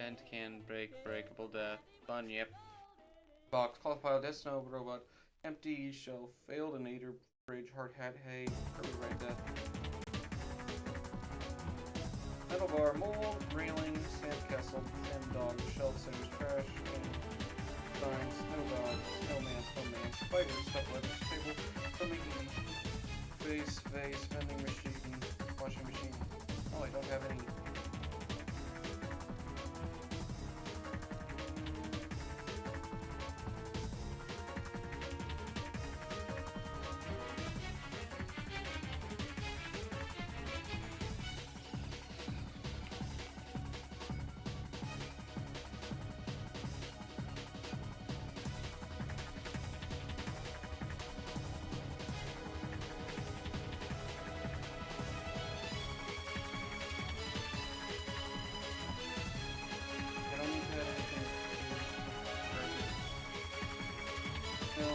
Vent can break, breakable death. Fun, yep. Box, cloth pile, death snow, robot. Empty shelf, failed inator, bridge, hard hat, hay, early right death. Metal bar, mold, railing, sand castle, sand dog, shelf, centers, trash, and sign, snow dog, snowman, spider, stuff, letters, table, something vase, vending machine, washing machine. Oh, I don't have any. I don't need to have anything. No.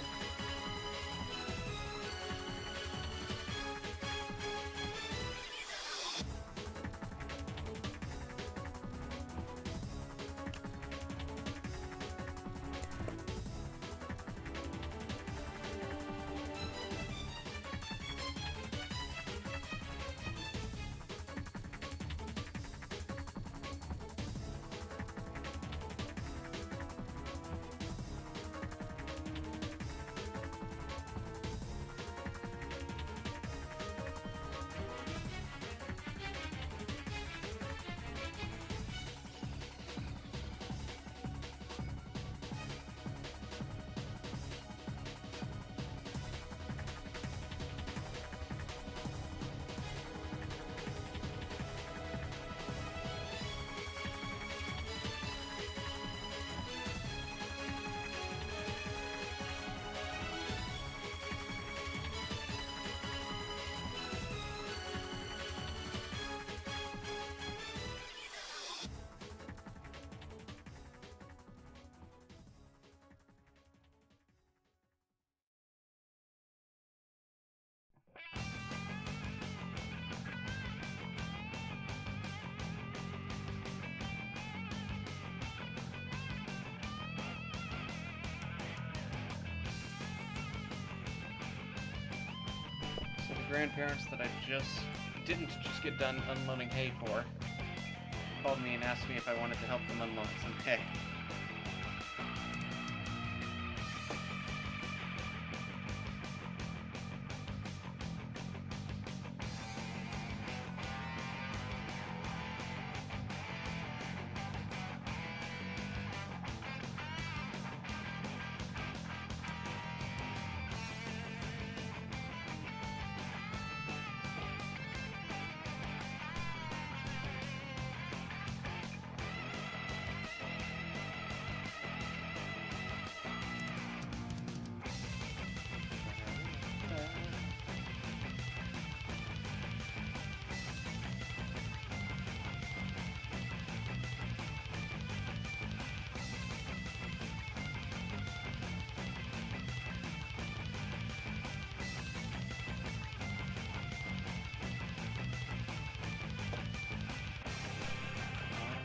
So the grandparents that I didn't just get done unloading hay for called me and asked me if I wanted to help them unload some hay.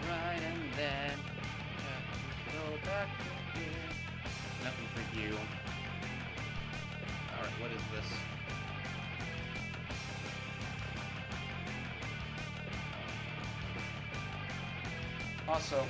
Alright, and then go back to here. Nothing for you. Alright, what is this? Also,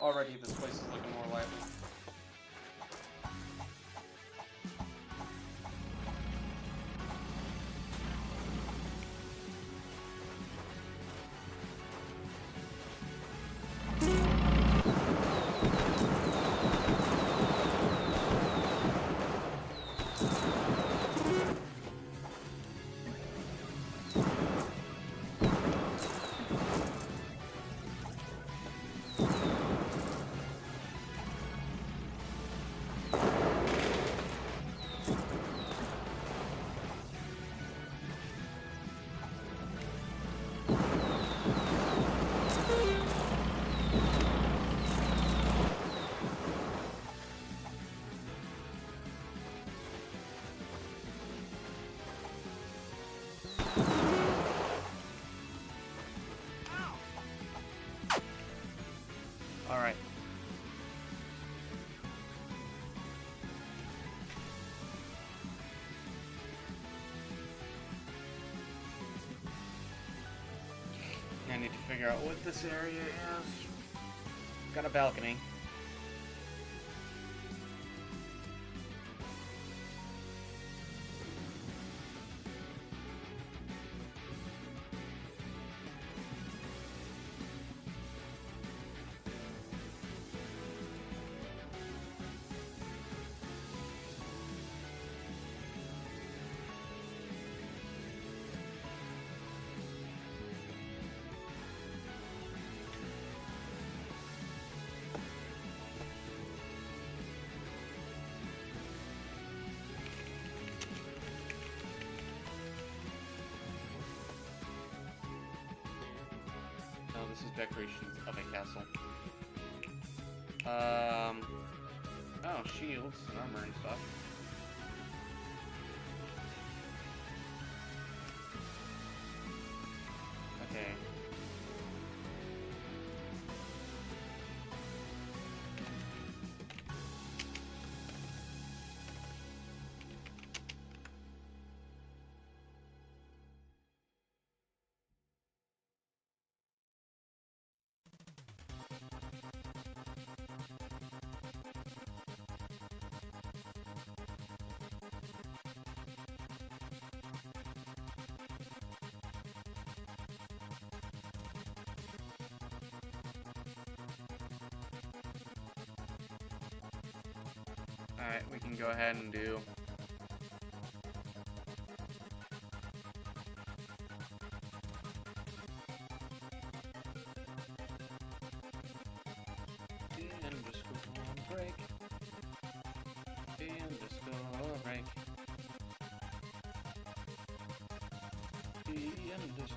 already this place is looking more lively. Alright. I need to figure out what this area is. Got a balcony. This is decorations of a castle. Oh, shields, armor and stuff. Okay. Alright, we can go ahead and do and just go on break. And just go on break. And just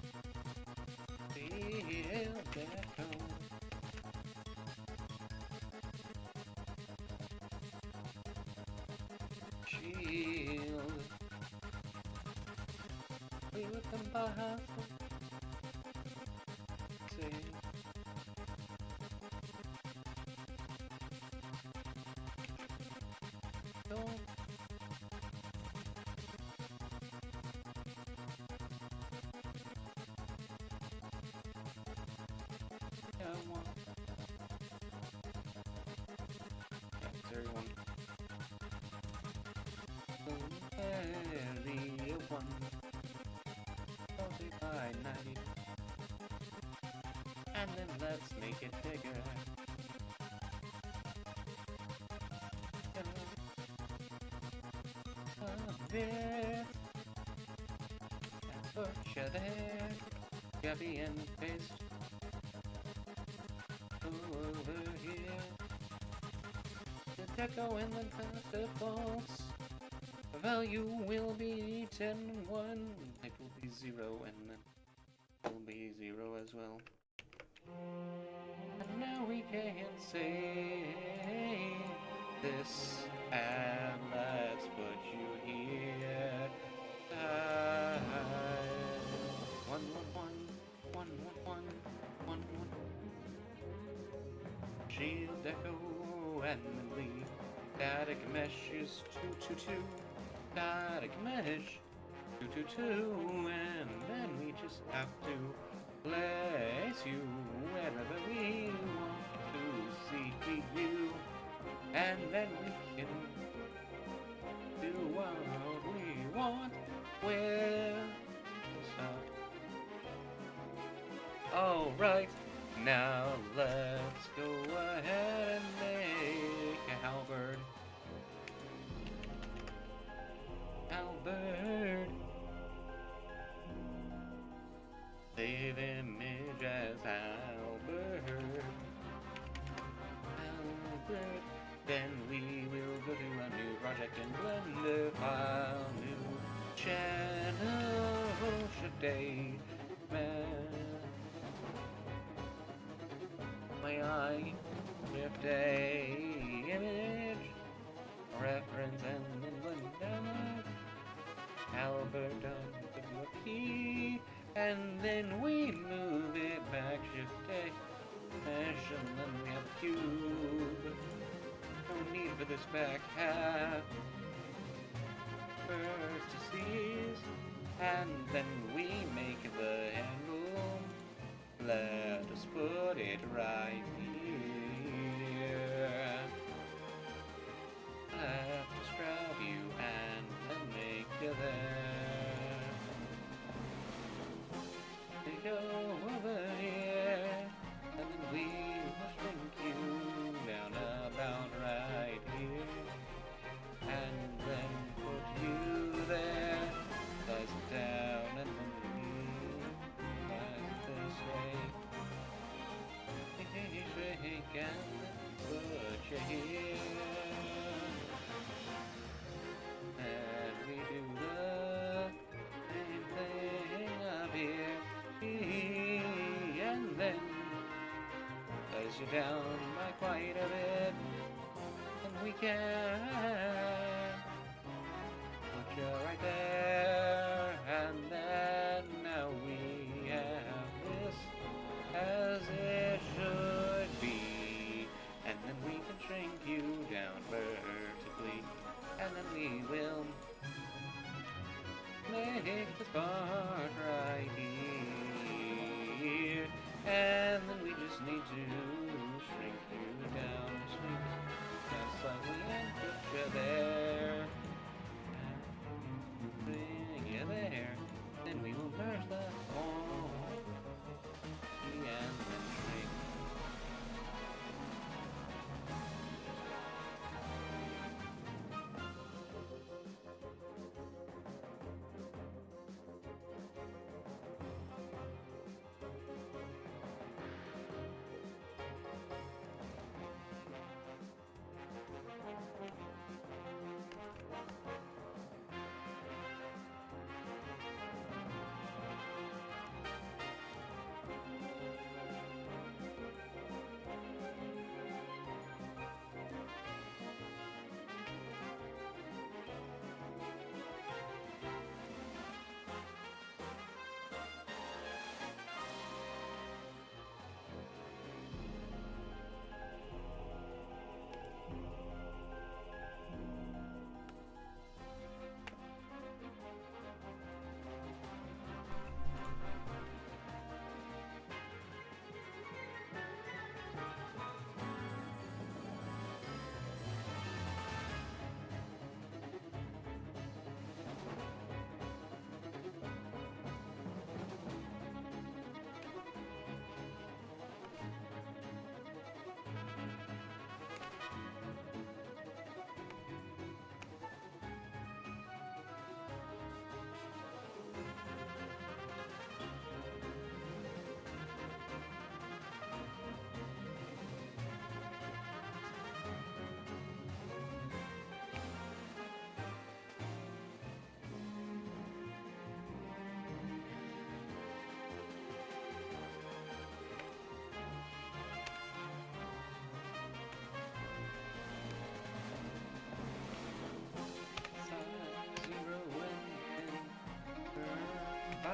feel that home. Shield. We will come by. Say. Don't. Yeah, I want. Yeah, everyone. Area 1 by 90. And then let's make it bigger. A bit. And put you there. Copy and paste. Over here. The deco and the defaults. Value will be 10, 1, it will be 0, and then it will be 0 as well. And now we can say this, and let's put you here. 1, 1, 1, 1, 1, 1, 1, 1. Shield deco and then leave. Static mesh is 2, 2, 2. Static mesh 2, 2, 2, and then we just have to place you wherever we want to see to you, and then we can do what we want with stuff. Alright, now let's go ahead and make a halberd. Halberd. Save image as halberd. Halberd. Then we will go to a new project in Blender file. New channel. Shift A. My eye. Shift A. Image. Reference and then Blender. Halberd done. Give you a key. And then we move it back. Shift A. Mesh. And then we have a cube. No need for this back half. Vertices, and then we make the handle. Let us put it right here. Left to grab you and then make you there. We go over here, and then we will shrink you down about right here, and then put you there, slice it down, and then like this way, shake and put you here, and we do the same thing up here, and then slice you down by quite a bit, and we can put you right there, and then now we have this as it should be, and then we can shrink you down vertically, and then we will make this part right here, and then we just need to shrink you down slightly and put you there, and bring you there, then we will merge the whole, and then shrink.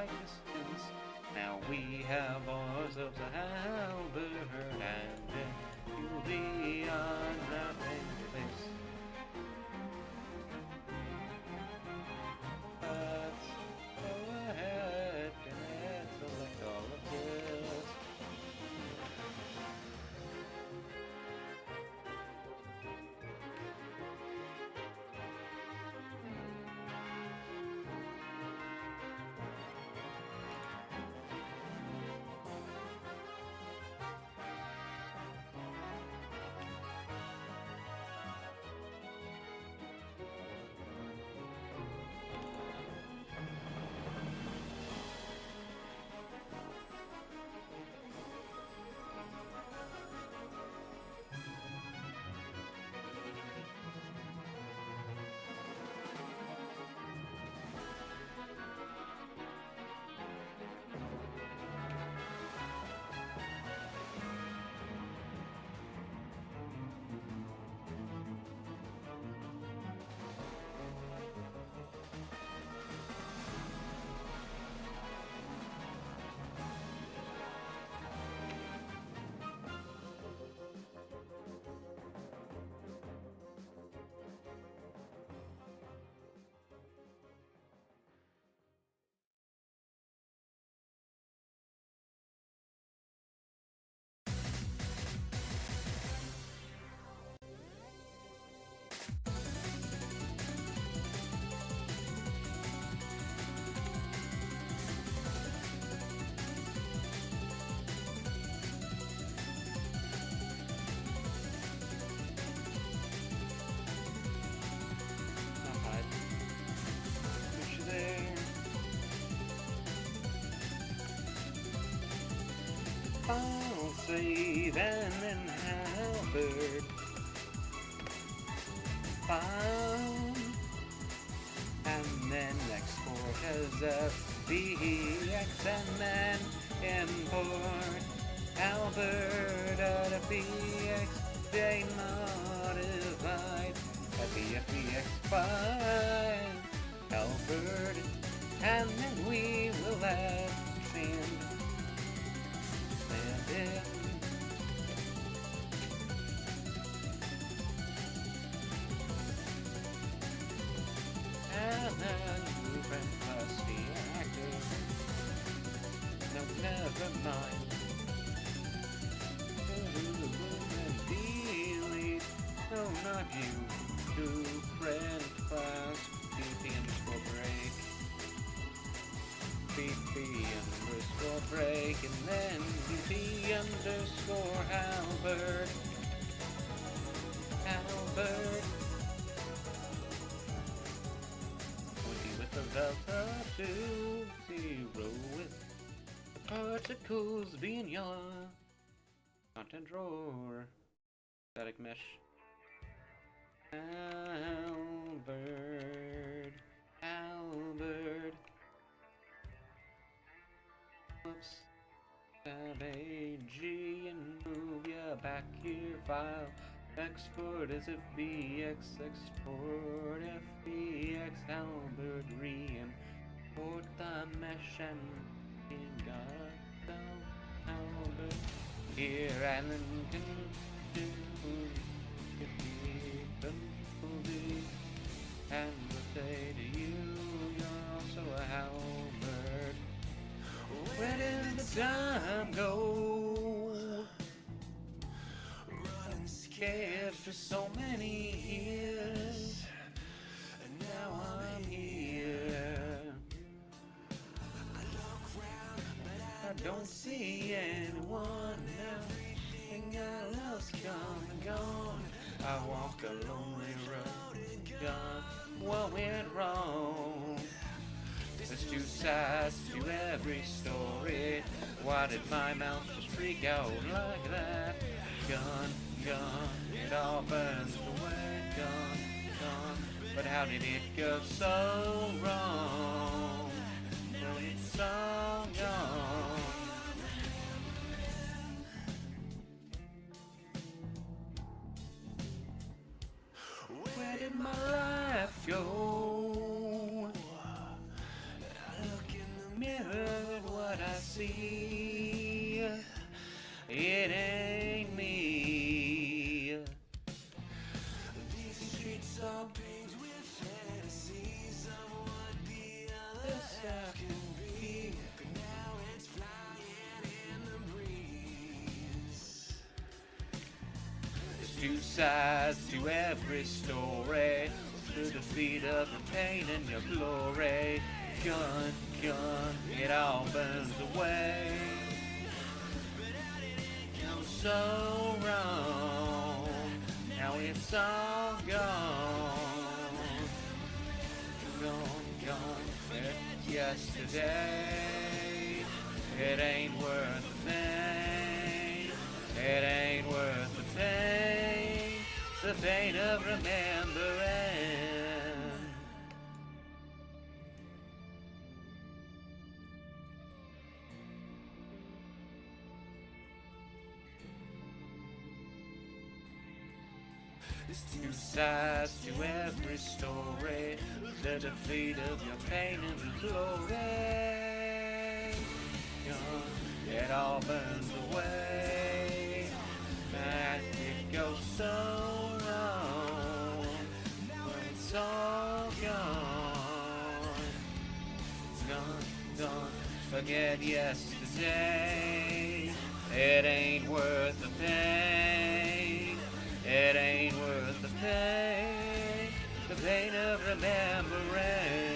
Distance. Now we have ourselves a halberd, and then you'll be on nothing place. Let's go ahead and select all of this. save and then halberd. Found. And then export as a BX and then import Alberta to BX, they modified FBX5 Alberta, and then we will add sand in. And then movement plus deactive. No, never mind. Delete. No, not you. Do print class BP underscore break. BP underscore break. And then BP underscore Albert. Albert. With the delta to 0 with the particles being yellow. Content drawer. Static mesh. Albert. Albert. Oops. Tab A G and move ya back here. File. Export as FBX, export FBX, Albert, re-import the mesh and we got down Albert. Here Alan can do and will say to you, you're also a Albert. Where did the time go? Scared for so many years, and now I'm here. I look around, but I don't see anyone. Everything I love's come and gone. I walk a lonely road. God, what went wrong? There's two sides to every story. Why did my mouth just freak out like that? Gone. It all burns away, gone. But how did it go so wrong? When it's all gone. Where did my life go? I look in the mirror at what I see. It ain't me. Are paved with fantasies of what the other half can be, but now it's flying in the breeze. There's two sides to every story, the defeat of your pain and your glory. Gun, it all burns away. But how did it go so wrong? Now it's all gone. Yesterday, it ain't worth the pain. It ain't worth the pain of remembering. There's two sides to every story, the defeat of your pain and the glory. It all burns away, and it goes so wrong when it's all gone. Forget yesterday, it ain't worth the pain. It ain't worth the pain of remembering.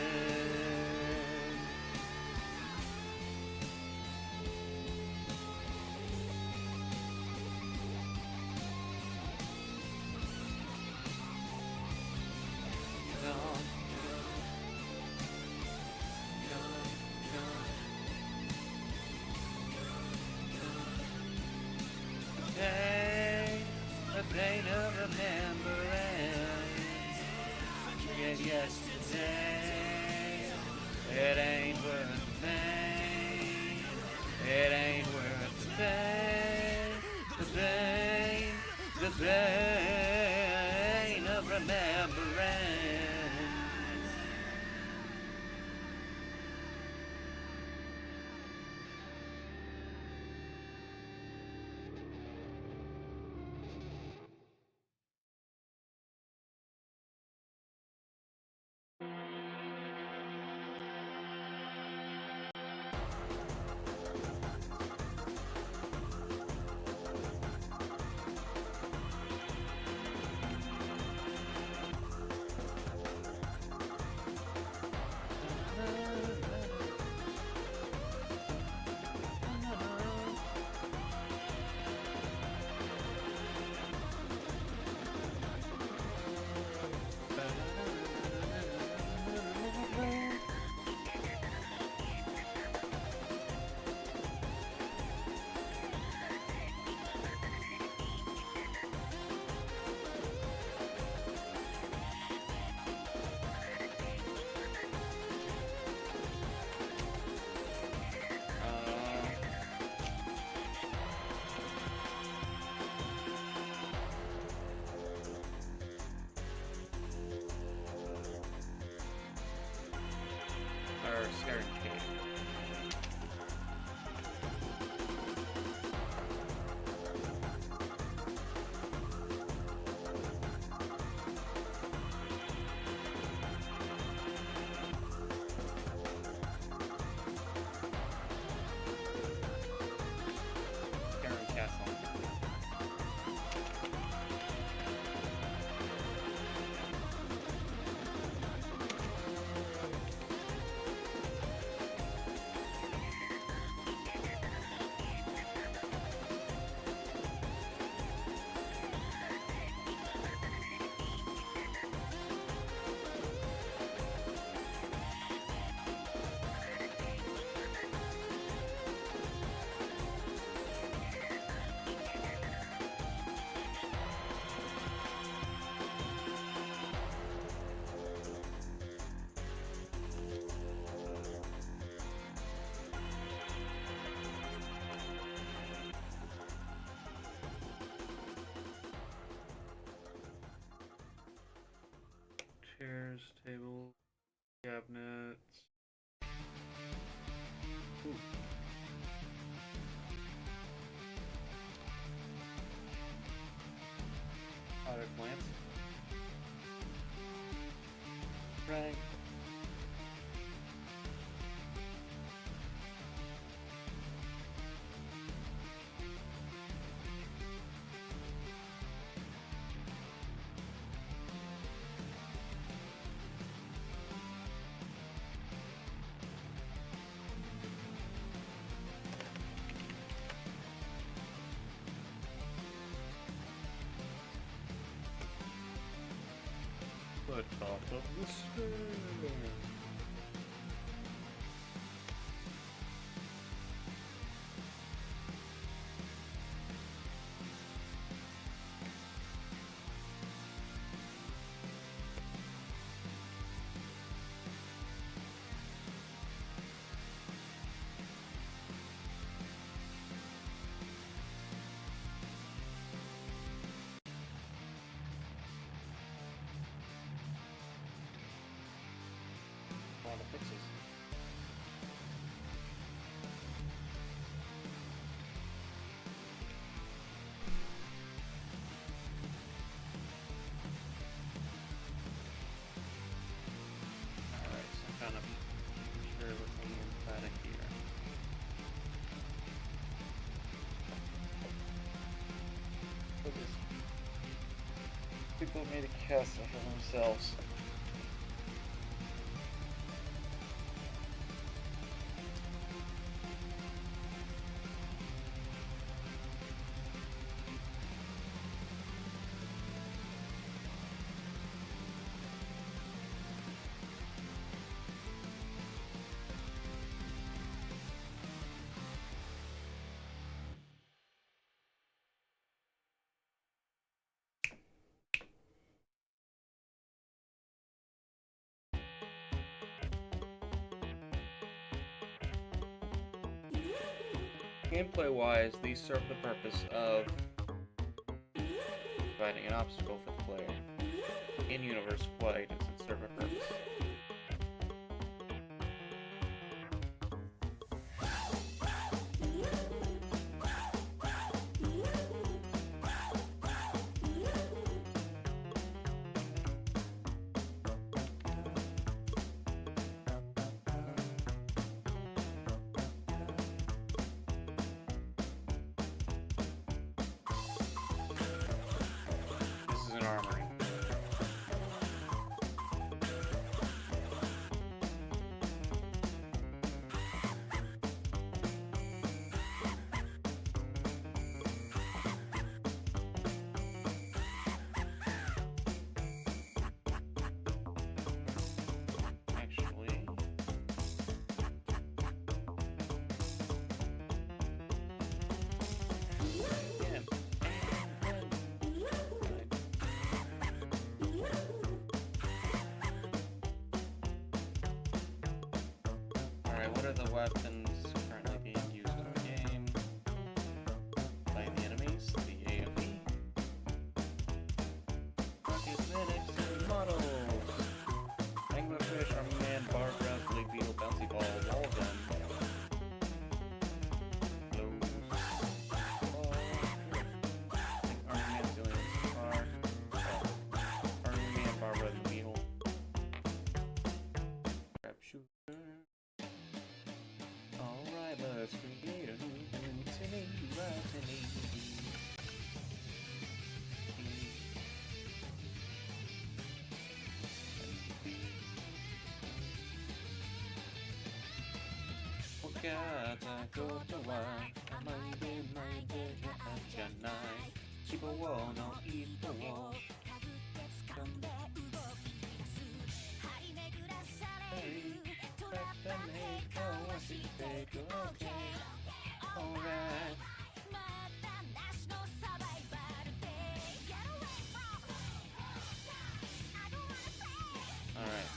pain. It ain't worth the pain. It ain't worth the pain. The pain. The pain of remembering. Or Scaring Cave. Scaring Castle. Chairs, tables, cabinets. Ooh. Potted plants. Right. The top of the stairs. A lot of fixes. Alright, some kind of sure what's on the inside of here. Look at this. People made a castle for themselves. Gameplay-wise, these serve the purpose of providing an obstacle for the player. In-universe flight doesn't serve a purpose. This is an armory. Actually, again, alright, what are the weapons currently being used in the game by the enemies? The AoE, rockets, medics, and models. Anglerfish, Army-Man, Barbara, Blade Beetle, Bouncy Ball, Wall Gun. Army-Man's the only one so far. Army-Man, Barbara, and Beetle. Crap shooter. Alright, let's create a new Tiny Tiny. Wakata kotowa amaide maide ga janai. Chiba wo no ito wo. Alright. Alright.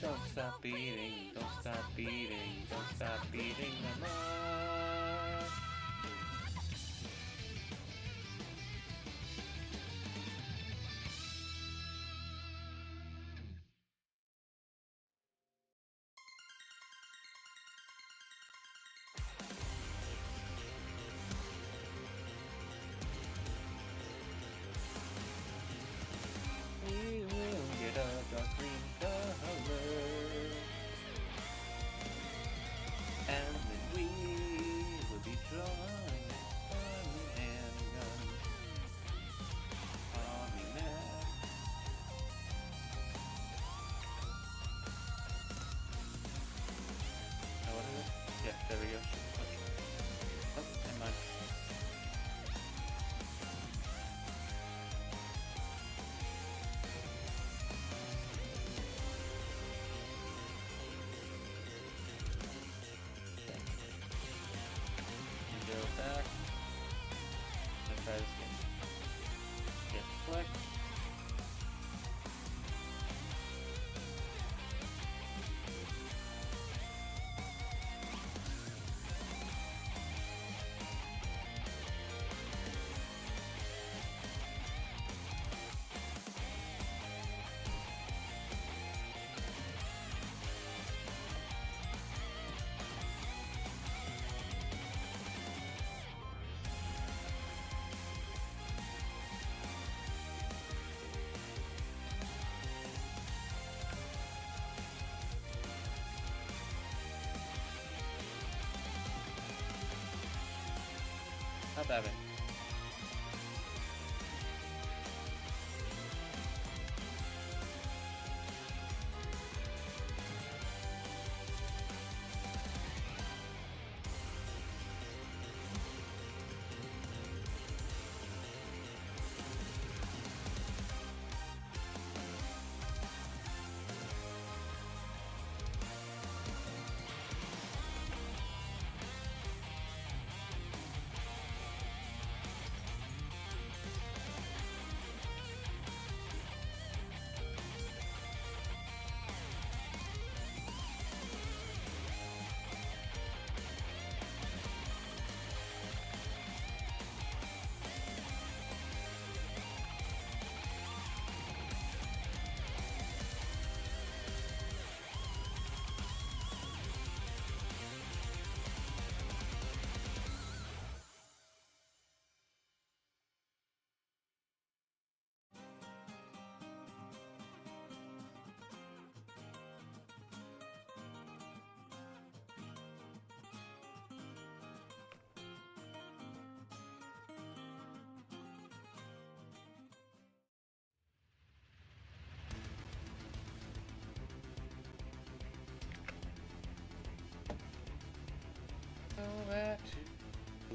Don't stop beating, don't stop beating, don't stop beating my mind. We will get a dark green color, and then we will be drawing a handgun. Army-Man. Oh, what is it? Yeah, there we go. Oh, never mind. Go back. Let's try this again. Get flick. Not that bad.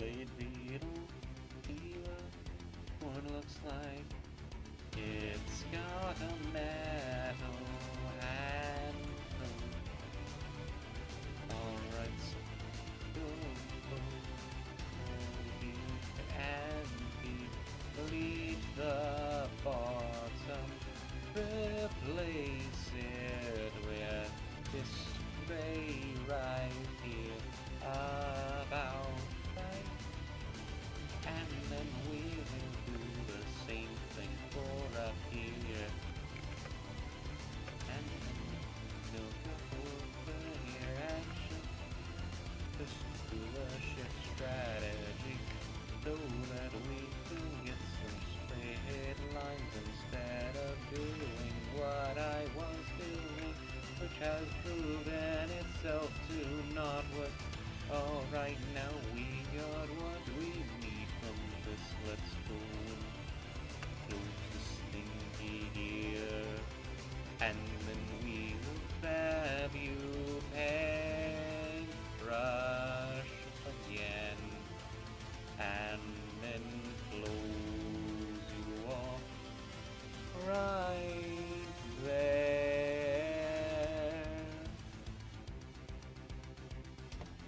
blade beetle, healer, what looks like it's got a metal handle. Alright, so go, and delete the bottom, replace it with this gray right here, about right, and then we will do the same thing for up here, and then we'll go over here and just do the shift strategy so that we can get some straight lines instead of doing what I was doing, which has proven itself to not work. Alright, now we got what we need from this. Let's go and close this thing here, and then we will grab you, paintbrush again, and then close you off right there.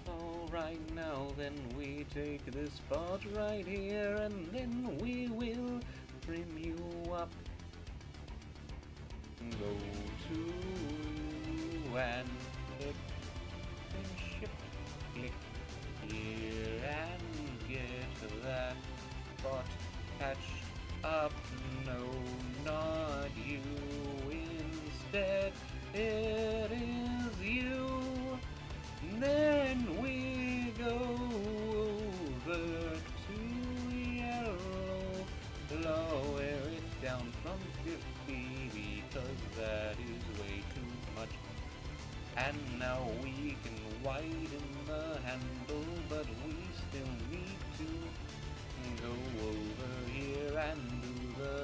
Alright, now then we take this part right here, and then we will trim you up. Go to you and click and shift click here and get that spot patched up. No, not you. Instead, it is you. Then we go over to yellow, lower it down from 50 because that is way too much. And now we can widen the handle, but we still need to go over here and do the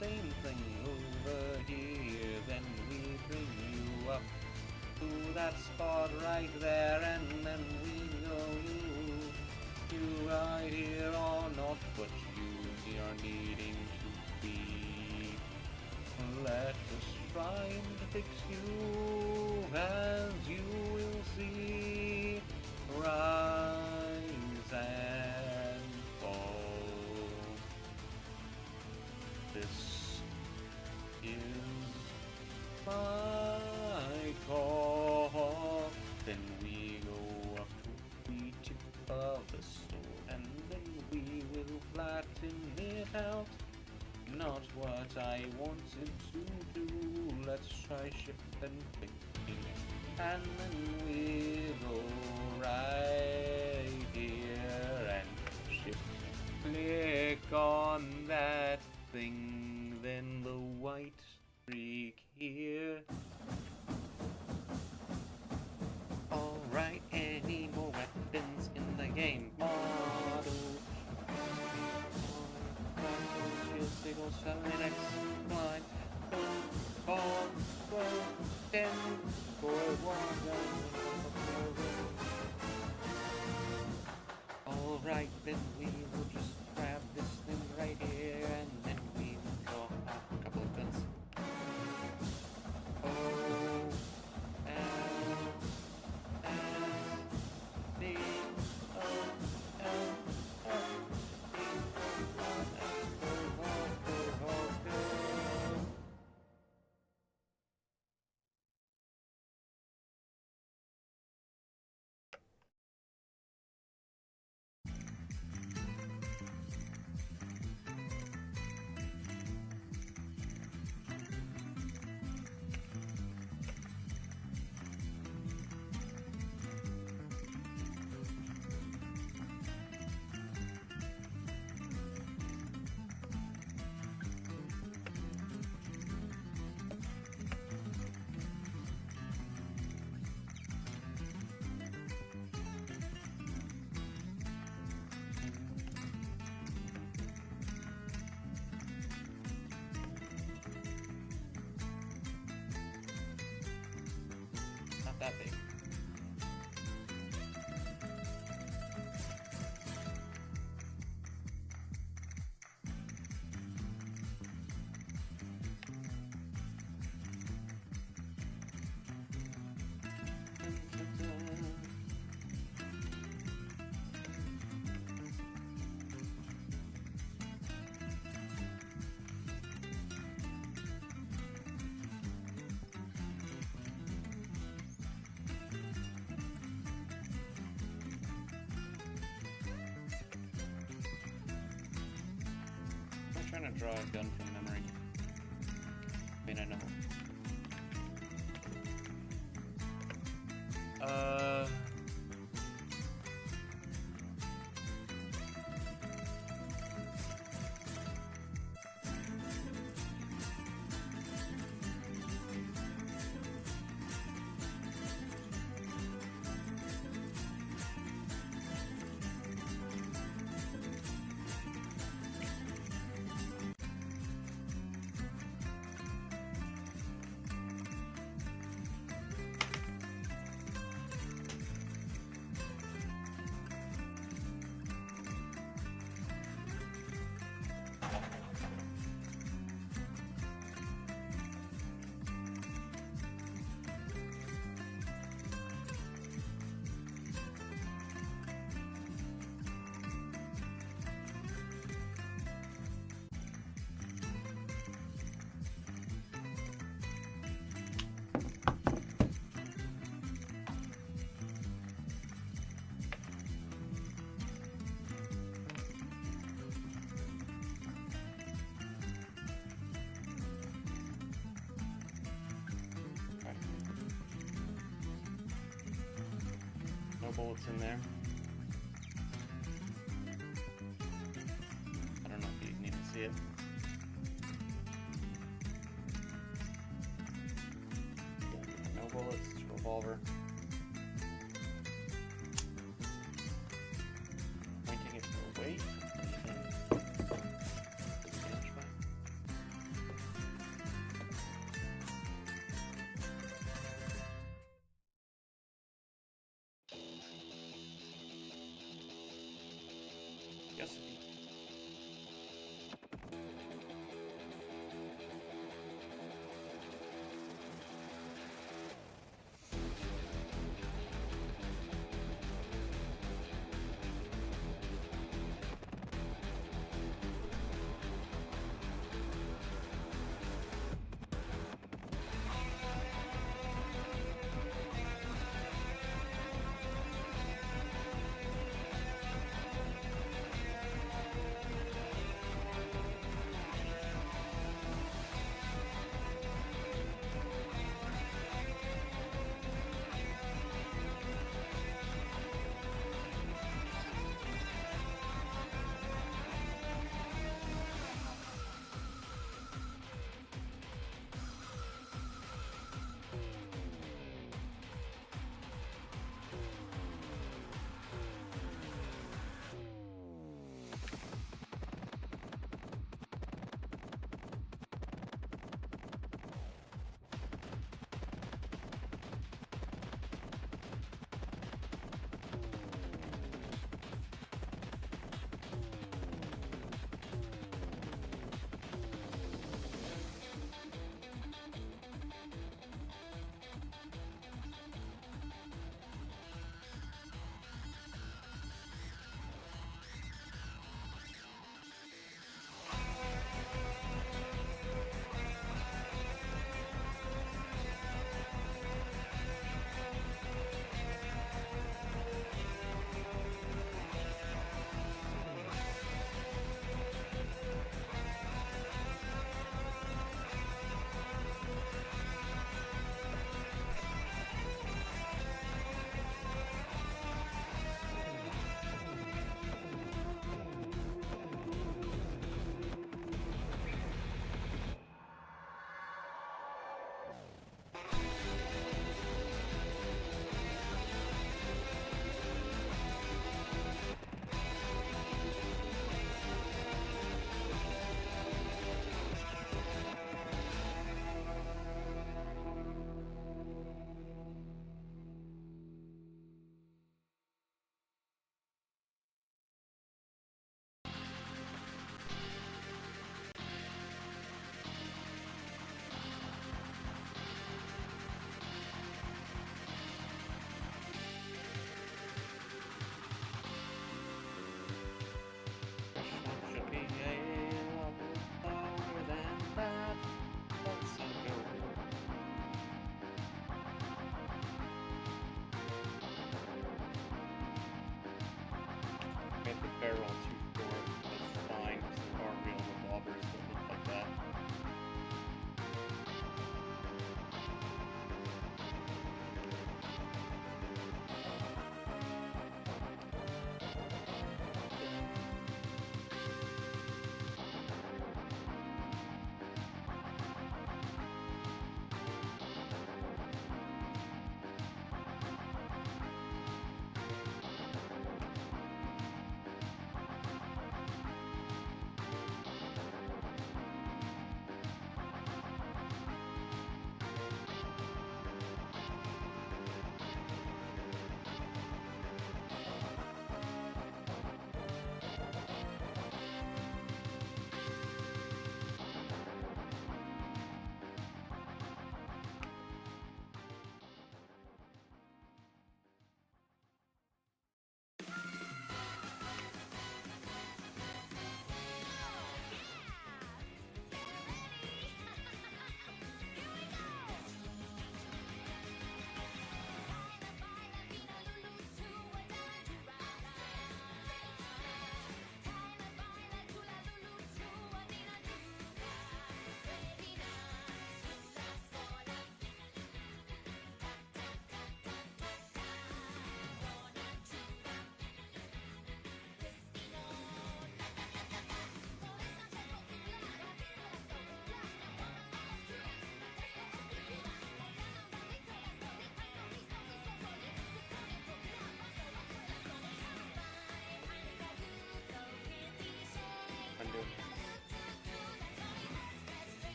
same thing over here. Then we bring you up to that spot right there, and then we go you right here are not what you are needing to be. Let us try and fix you, as you will see, rise and fall. This is my call. Then we go up to the tip of the sword, and then we will flatten it out. Not what I wanted to do. Let's try shift and clicking, and then we go right here and shift click on that thing, then the white streak here. Alright, any more weapons in the game? Model Seagull, 7x, 9, 4, 10, 4, 1, Alright, then we will just grab this thing right here, and then we will draw out a couple of guns. That big. draw a gun from memory. I mean, I know. No bullets in there. I don't know if you need to see it. No bullets, revolver. Pointing it away. Yes. Barrel too short. That's fine because there are real revolvers that would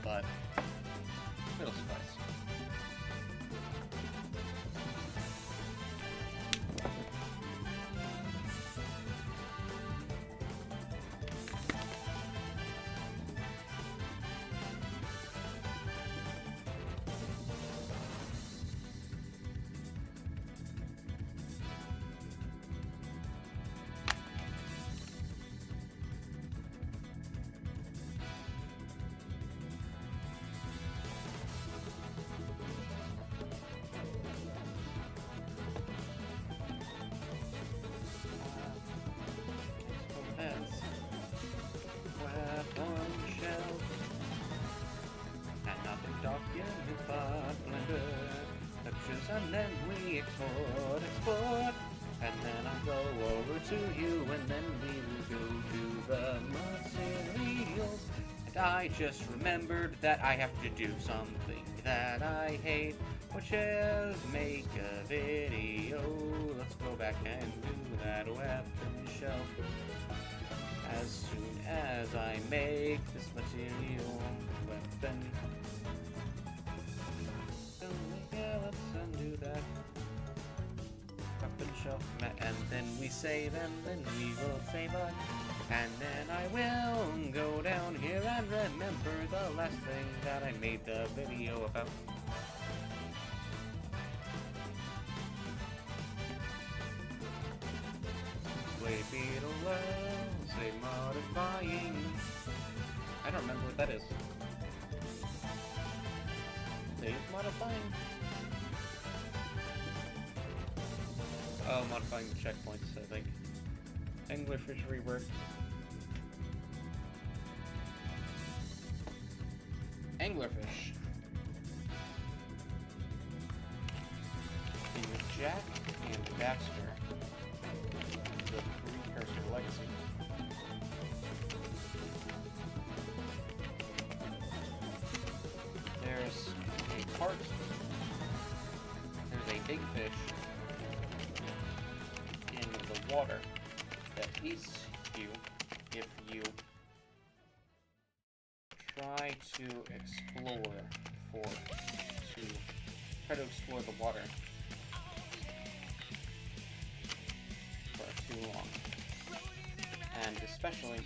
but it'll suffice. And then we export, and then I'll go over to you, and then we will go to the materials. And I just remembered that I have to do something that I hate, which is make a video. Let's go back and do that weapon shelf. As soon as I make this material weapon. Let's undo that weapon shelf, and then we save, and then we will save it, and then I will go down here and remember the last thing that I made the video about. Slave beetle well, say modifying. I don't remember what that is. Save modifying. Oh, modifying the checkpoints, I think. Anglerfish rework. Anglerfish. In Jack and Baxter, the precursor legacy. There's a part. There's a big fish in the water that eats you if you try to explore the water for too long. And especially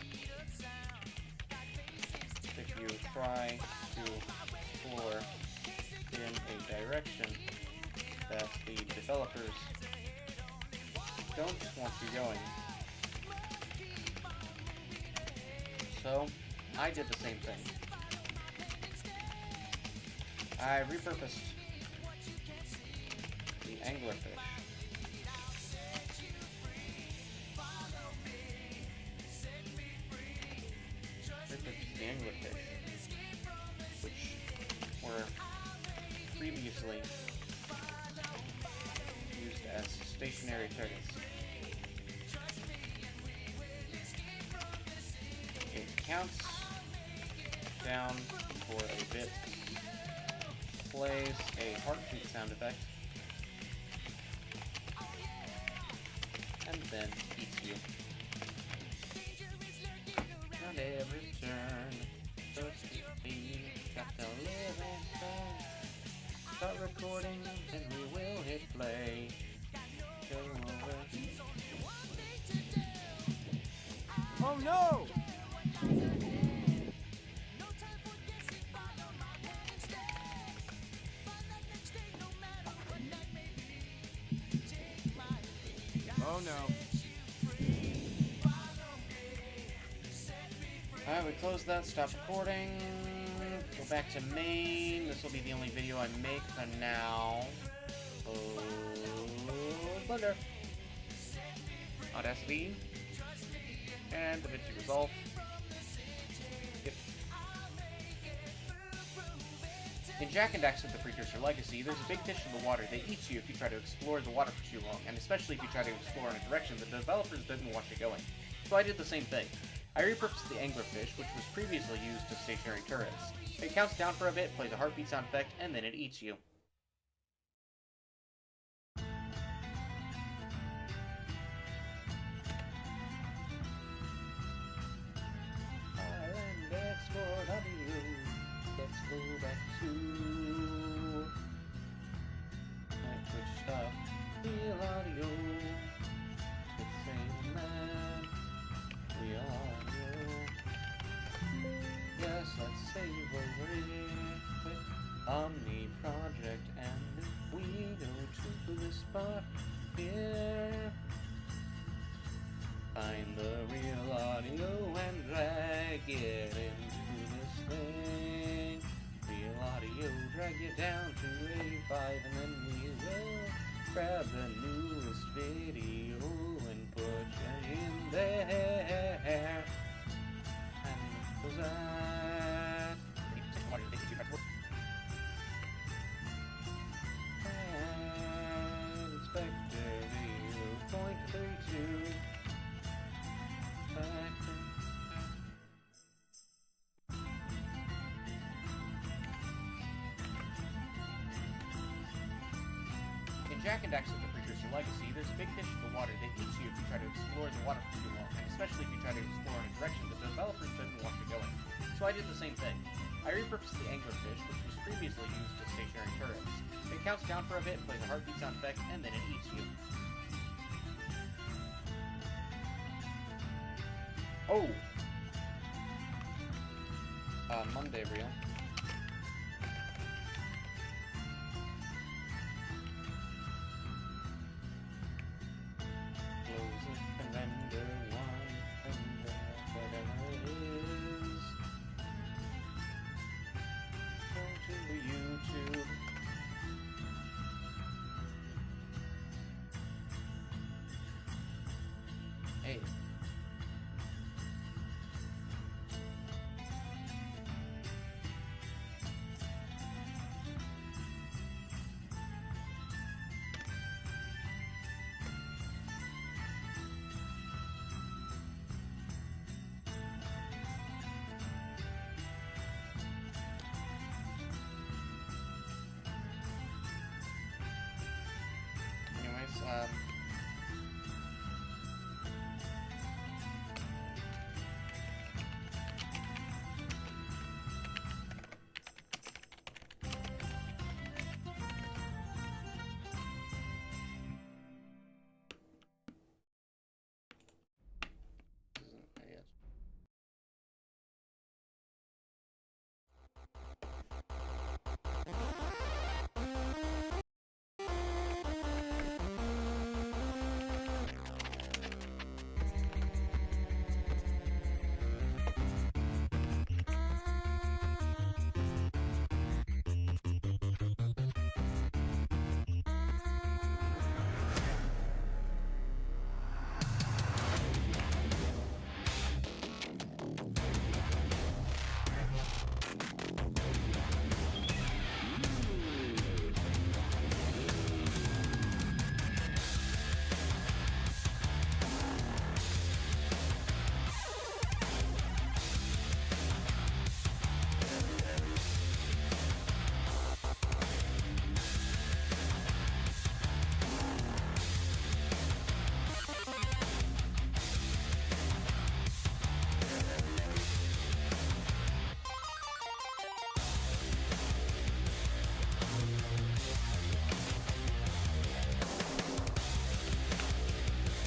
if you try to explore in a direction that the developers don't want you going. So, I did the same thing. I repurposed the anglerfish. Repurposed the anglerfish, which were previously used as stationary targets. It counts down for a bit, plays a heartbeat sound effect, and then eats you. On every turn, supposed to be, got to live and turn. Start recording, and we will hit play. Go over. Oh no! Oh no. Alright, we close that, stop recording, go back to main. This will be the only video I make for now. Blender. Audacity. And the DaVinci Resolve. Yep. In Jak and Daxter the Precursor Legacy, there's a big fish in the water that eats you if you try to explore the water for too long, and especially if you try to explore in a direction that the developers didn't want you going. So I did the same thing. I repurposed the anglerfish, which was previously used as stationary turrets. It counts down for a bit, plays a heartbeat sound effect, and then it eats you. Island export of you. Let's Omni Project, and if we go to the spot here, find the real audio and drag it into this thing. Real audio, drag it down to 85, and then we will grab the newest video and put you in there. And was that? And Inspector 0.32. In Jak and Daxter, the Precursor Legacy, there's a big fish in the water that eats you if you try to explore the water for too long, and especially if you try to explore in a direction that the developers didn't want you going. So I did the same thing. I repurposed the anglerfish, which was previously used as stationary turrets. It counts down for a bit, plays a heartbeat sound effect, and then it eats you. Oh! Monday reel. Close it and render one, render whatever it is. Go to YouTube. Hey. Anyways, I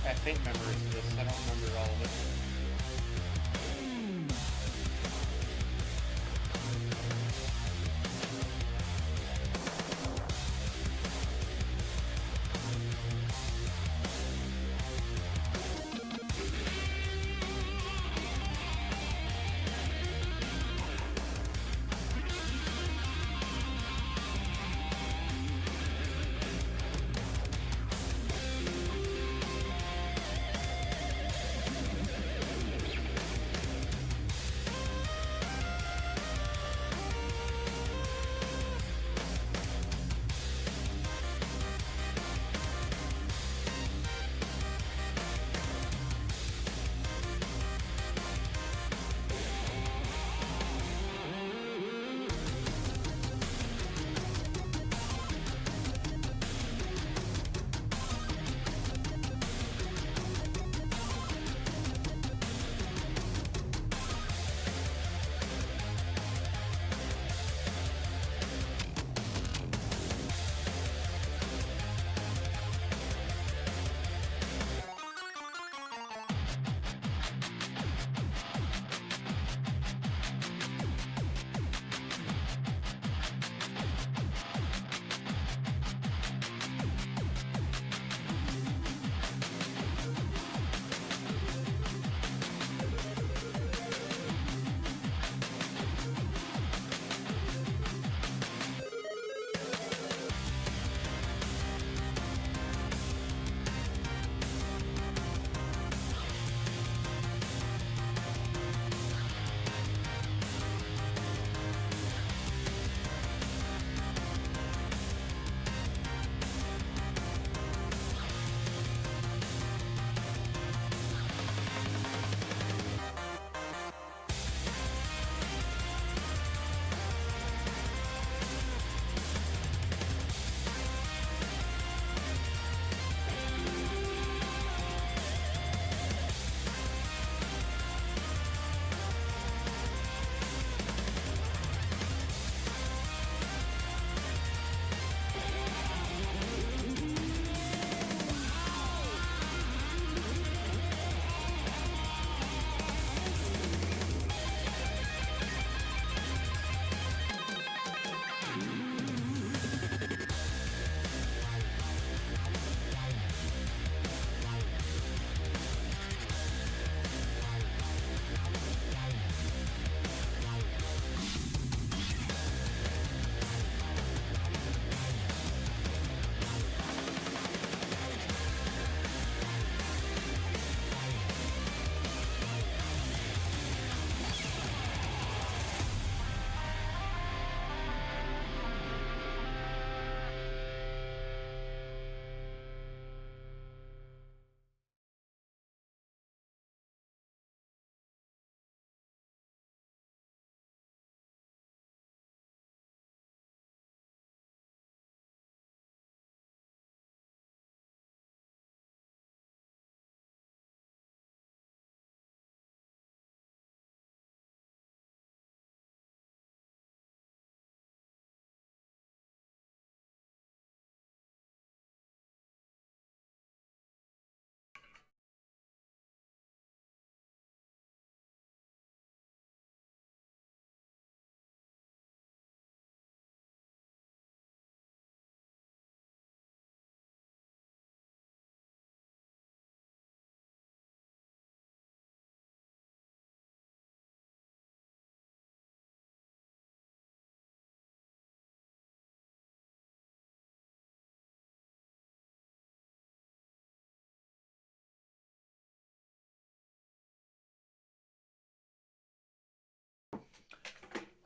have faint memories of this. I don't remember all of it.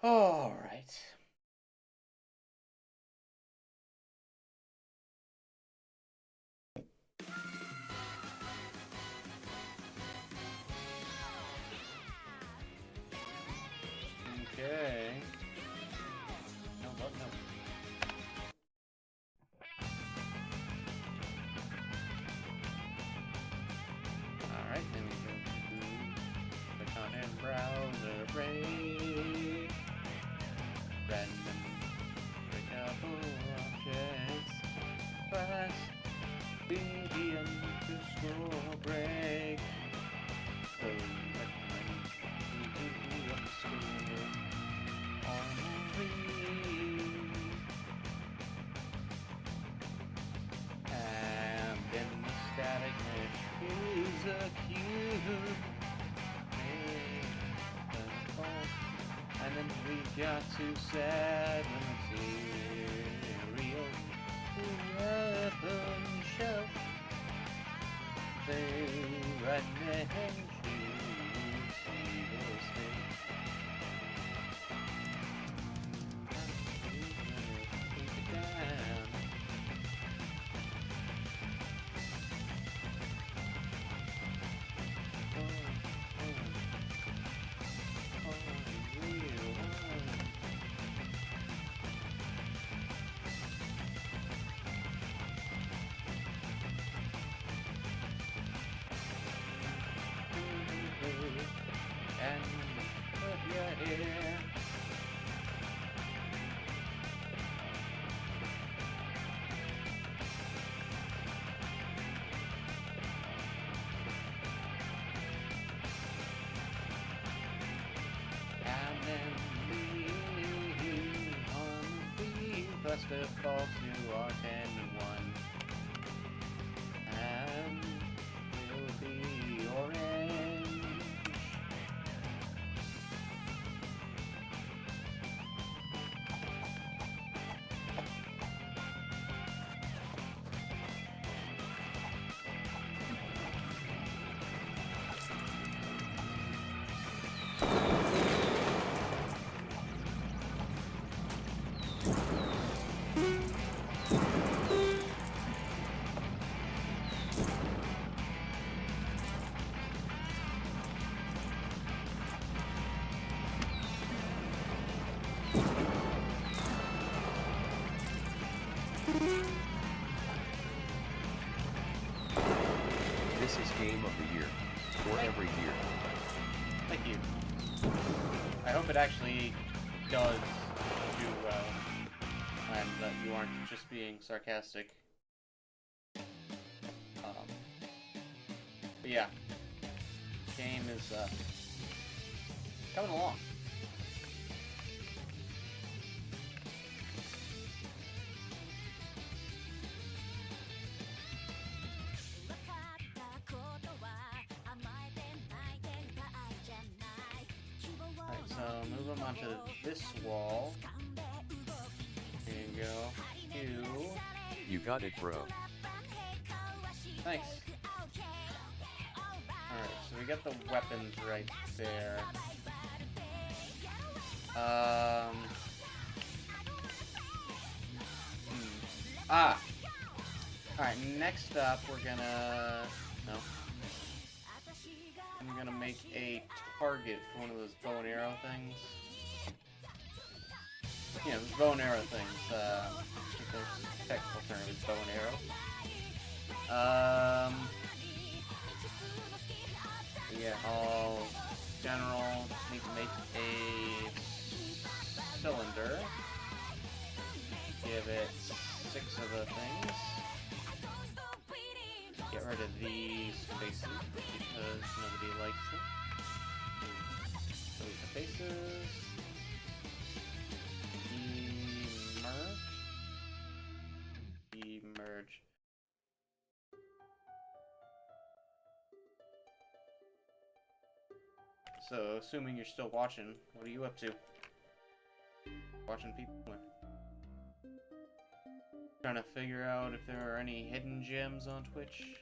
All right. Okay. No, no, no. Alright, then we go to the content browser break. Random breakable objects. Class BD underscore break. So recommend BD underscore armory. And then the static mesh is a cube. And then we got to set the material weapon shelf. They right next to Seagull State. Keep it down. And put your ear. And then we on the first default to our 10 and 1. And we'll be orange. This is Game of the Year. For every year. Thank you. I hope it actually does do well, and that you aren't just being sarcastic. But yeah, game is coming along. Alright, so move them onto this wall. There you go. You got it, bro. Thanks. Alright, so we got the weapons right there. Alright, next up we're gonna... No. I'm gonna make a target for one of those bow and arrow things. Yeah, those bow and arrow things. I think there's technical term is bow and arrow. Yeah, all general. Just need to make a cylinder. Give it 6 of the things. Get rid of these faces because nobody likes them. Delete the faces. Emerge. So, assuming you're still watching, what are you up to? Watching people? Or trying to figure out if there are any hidden gems on Twitch?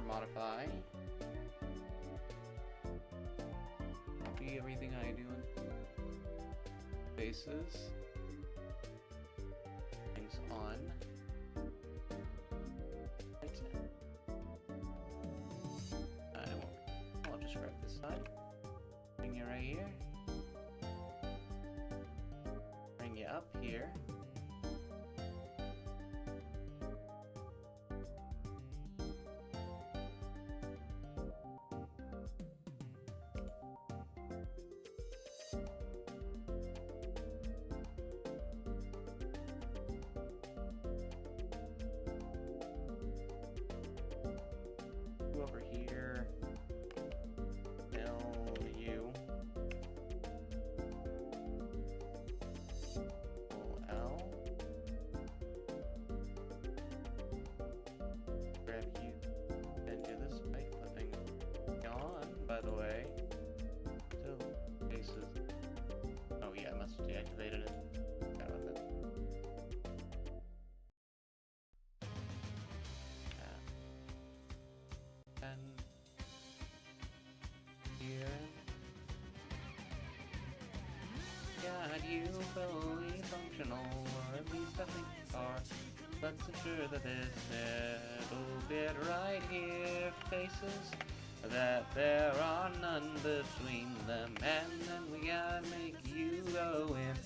modify. Copy everything I do in faces. Things on. I'll just grab this side. Bring it right here. Bring it up here. Over here, L-U, L, grab you, and do this by flipping on, by the way, so faces, oh yeah, I must have deactivated it, forgot about that. And here, got you fully functional, or at least I think you are. Let's ensure that this little bit right here faces, that there are none between them, and then we gotta make you go in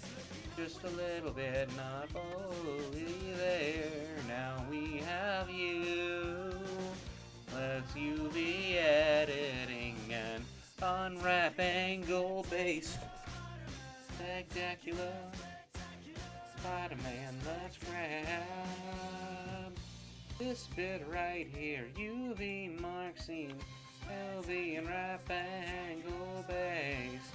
just a little bit, not fully there. Now we have you. Let's UV editing and unwrap angle based spectacular Spider-Man. Let's grab this bit right here. UV mark scene, LV and wrap angle based.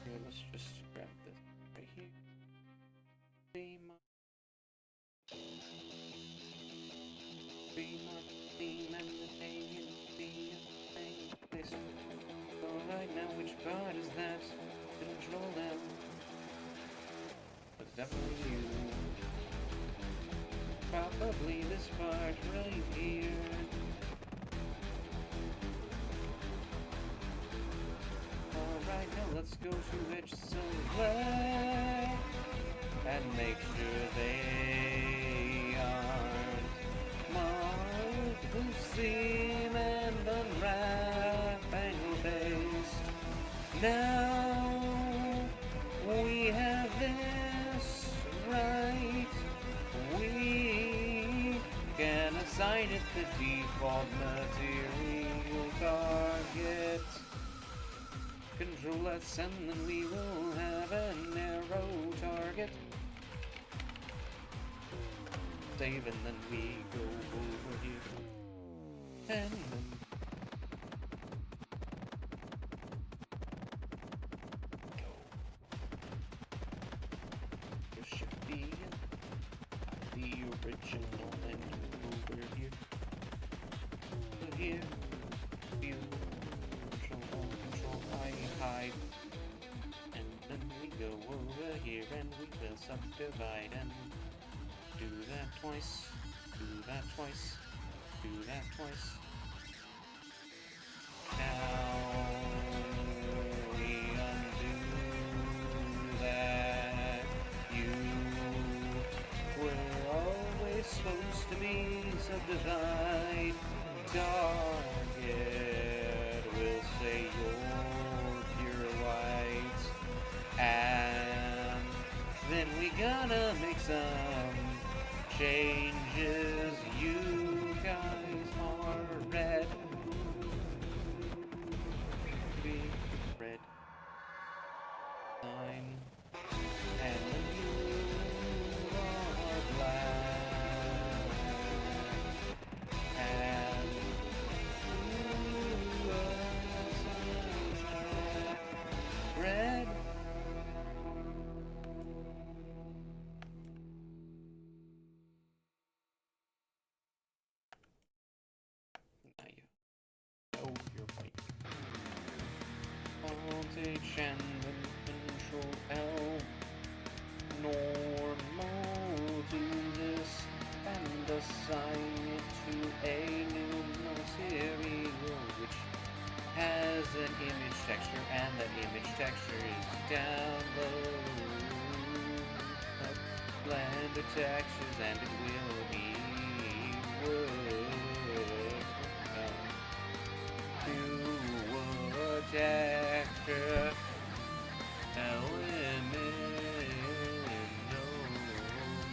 Here, let's just grab this right here. UV mark. Right now, which part is that? Control them. It's definitely you. Probably this part right here. Alright, now let's go to which silhouette and make sure they aren't marked with seam and unwrap angle based. Now we have this right. We can assign it the default material target. Control S and then we will have an arrow target. Save and then we go over here. And then Shift D, the original, and over here. So here, view, control I hide, and then we go over here and we will subdivide and do that twice, do that twice, do that twice. Now we undo that. You were always supposed to be subdivide. Target will say you're pure white, and then we gonna make some changes. You guys are red. Be red. Nine. And then you are black. And you are red. Now you know you're white. Alt H and then Control L download Blender textures and it will be wood texture element. No,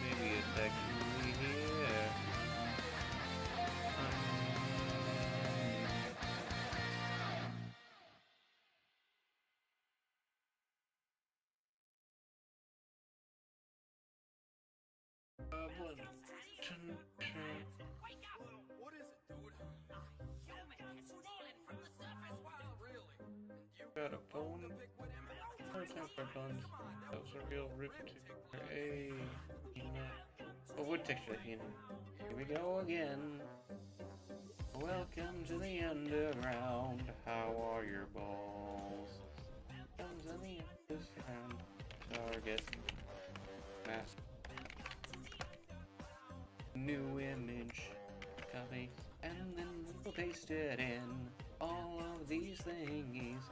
maybe it's actually here. What is it, dude? Humans falling from the surface world. Really? And you Got a phone. pick with him? No time for buns. That was a real root texture. Hey, a wood texture, Here we go again. Welcome to the underground. How are your balls? Welcome to the underground. Target. Mask. New image. Copy. And then we'll paste it in. All of these thingies.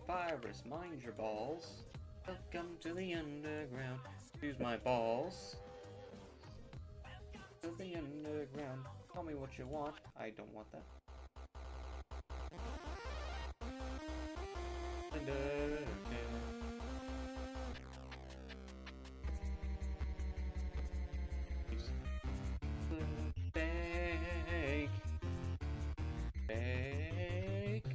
Virus, mind your balls. Welcome to the underground. Use my balls. To the underground. Tell me what you want. I don't want that. Fake. Fake.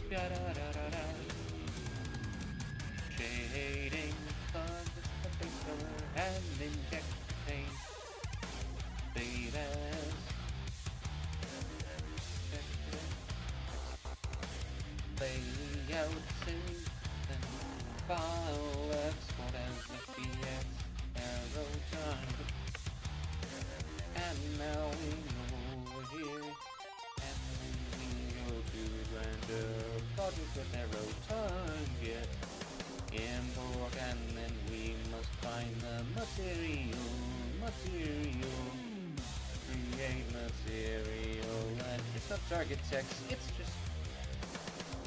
Da-da-da-da-da. Shading fun, the face color and injecting babies. Layout sync and file export as FPS arrow time. And now we go over here. And then we go to render project with arrow target. Import and then we must find the material. Create material and it's not target text, it's just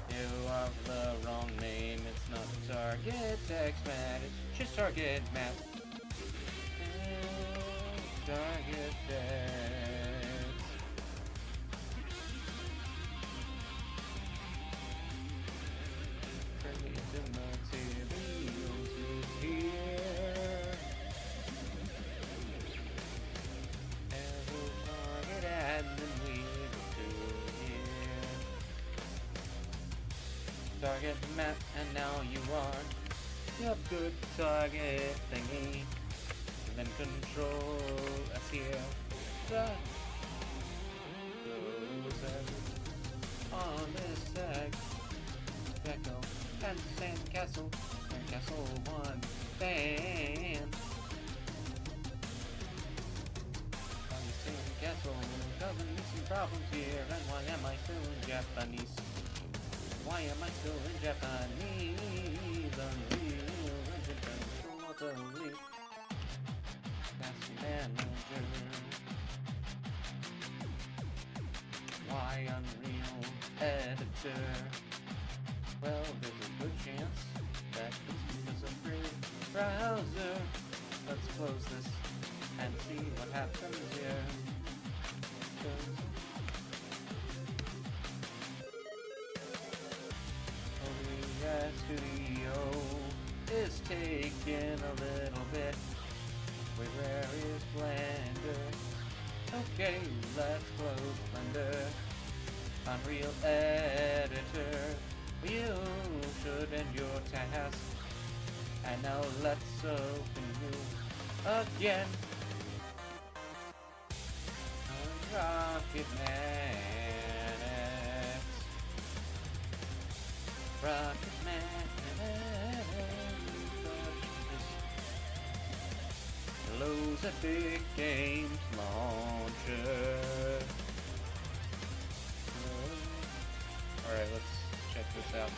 you have the wrong name, it's not target text man, it's just target math. Target text. Create the materials is here. Arrow target and then we go to here. Target map and now you are your good target thingy. And then control S here. On this deck. Echo and Sandcastle. Sandcastle 1. Band. Sandcastle causing me some problems here. And why am I still in Japanese? Why am I still in Japanese? Unreal Engine control of the leak. Task manager. Why Unreal Editor? Well, there's a good chance that it's because of Brave Browser. Let's close this and see what happens here. OBS Studio is taking a little bit. Wait, where is Blender? Okay, let's close Blender. Unreal Editor. You should end your task. And now let's open you again. Rocket Man X. Rocket Man X. Lowe's Epic Games Launcher. Alright, let's check this out.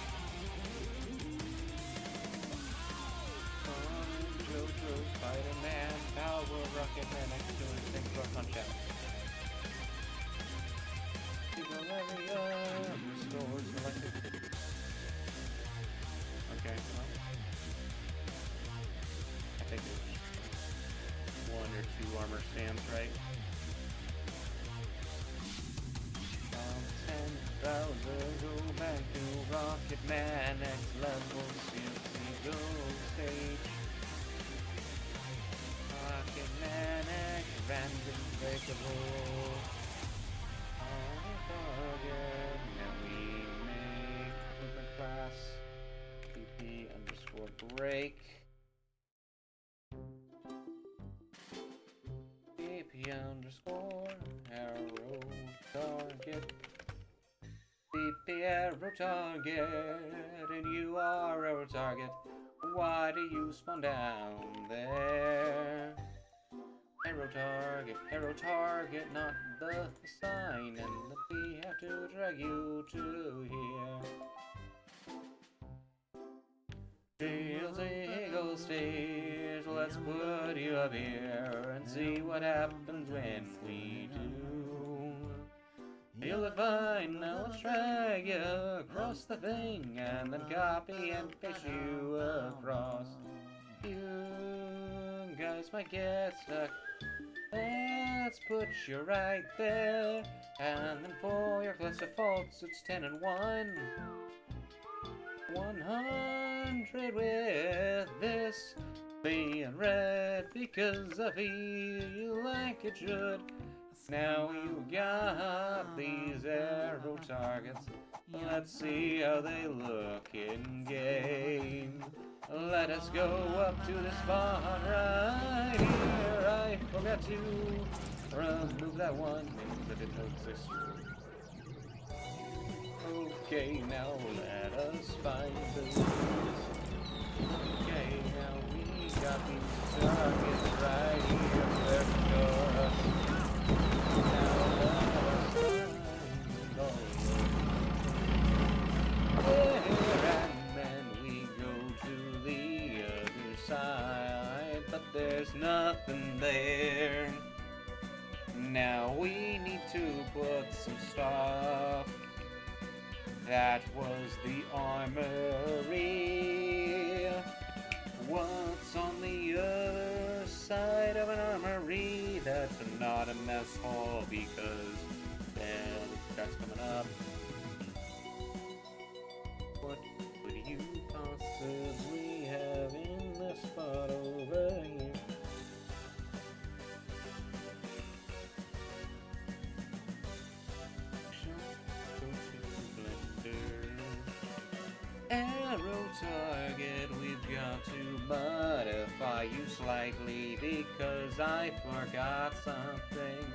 Spider-Man, Power Rocket Man, next to his thing for punch out. Seagull area, restore selected. Okay, well. I think there's 1 or 2 armor stands, right? 10,000, go back to Rocket Man, next level, Seagull stage. Rocket Man, next random breakable. On a target, now we make movement class, PP underscore break. PP underscore arrow target. PP arrow target, and you are arrow target. Why do you spawn down there? Arrow target, not the sign, and then we have to drag you to here. Seagull stage, let's put you up here and see what happens when we do. You look fine, now let's drag you across the thing and then copy and paste you across. You guys might get stuck. Let's put you right there, and then for your cluster faults it's 10 and 1. 100 with this being red because I feel like it should. Now you got these arrow targets. Let's see how they look in game. Let us go up to the spot right here. I forgot to remove that one that didn't exist. Okay, now let us find those. Okay, now we got these targets right here. Let's go. Now let us find those. There, and then we go to the other side, but there's nothing there. Now we need to put some stuff. That was the armory. What's on the other side of an armory? That's not a mess hall because then that's coming up. What would you possibly have in the spot over here? Arrow target, we've got to modify you slightly because I forgot something.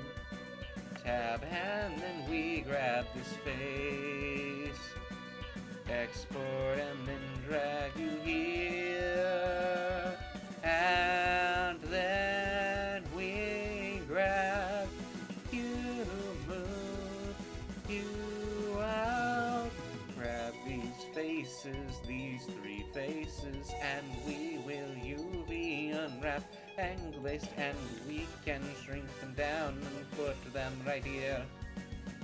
Tab and then we grab this face. Export and then drag you here. And then we grab you, move you out. Grab these faces, these 3 faces, and we will UV unwrap and list, and we can shrink them down and put them right here.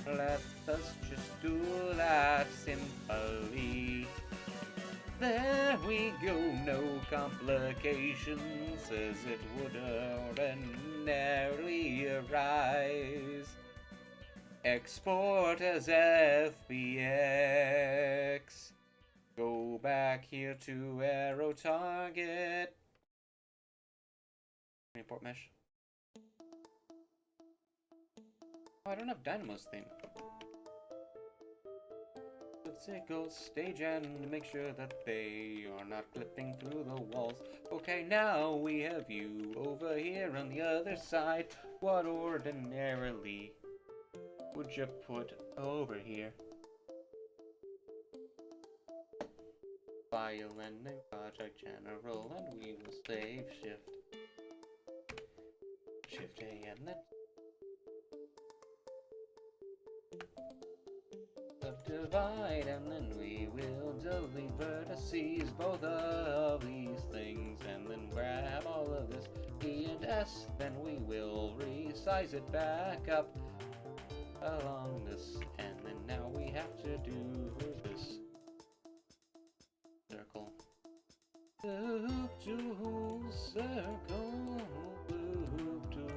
Let us just do that simply. There we go, no complications as it would ordinarily arise. Export as FBX. Go back here to arrow target. Import mesh. Oh, I don't have Dynamo's theme. Let's go stage and make sure that they are not clipping through the walls. Okay, now we have you over here on the other side. What ordinarily would you put over here? File and then project general, and we will save shift A and then subdivide, and then we will delete vertices, both of these things, and then grab all of this this. Then we will resize it back up along this. And then now we have to do this. Circle. Loop to circle. Loop to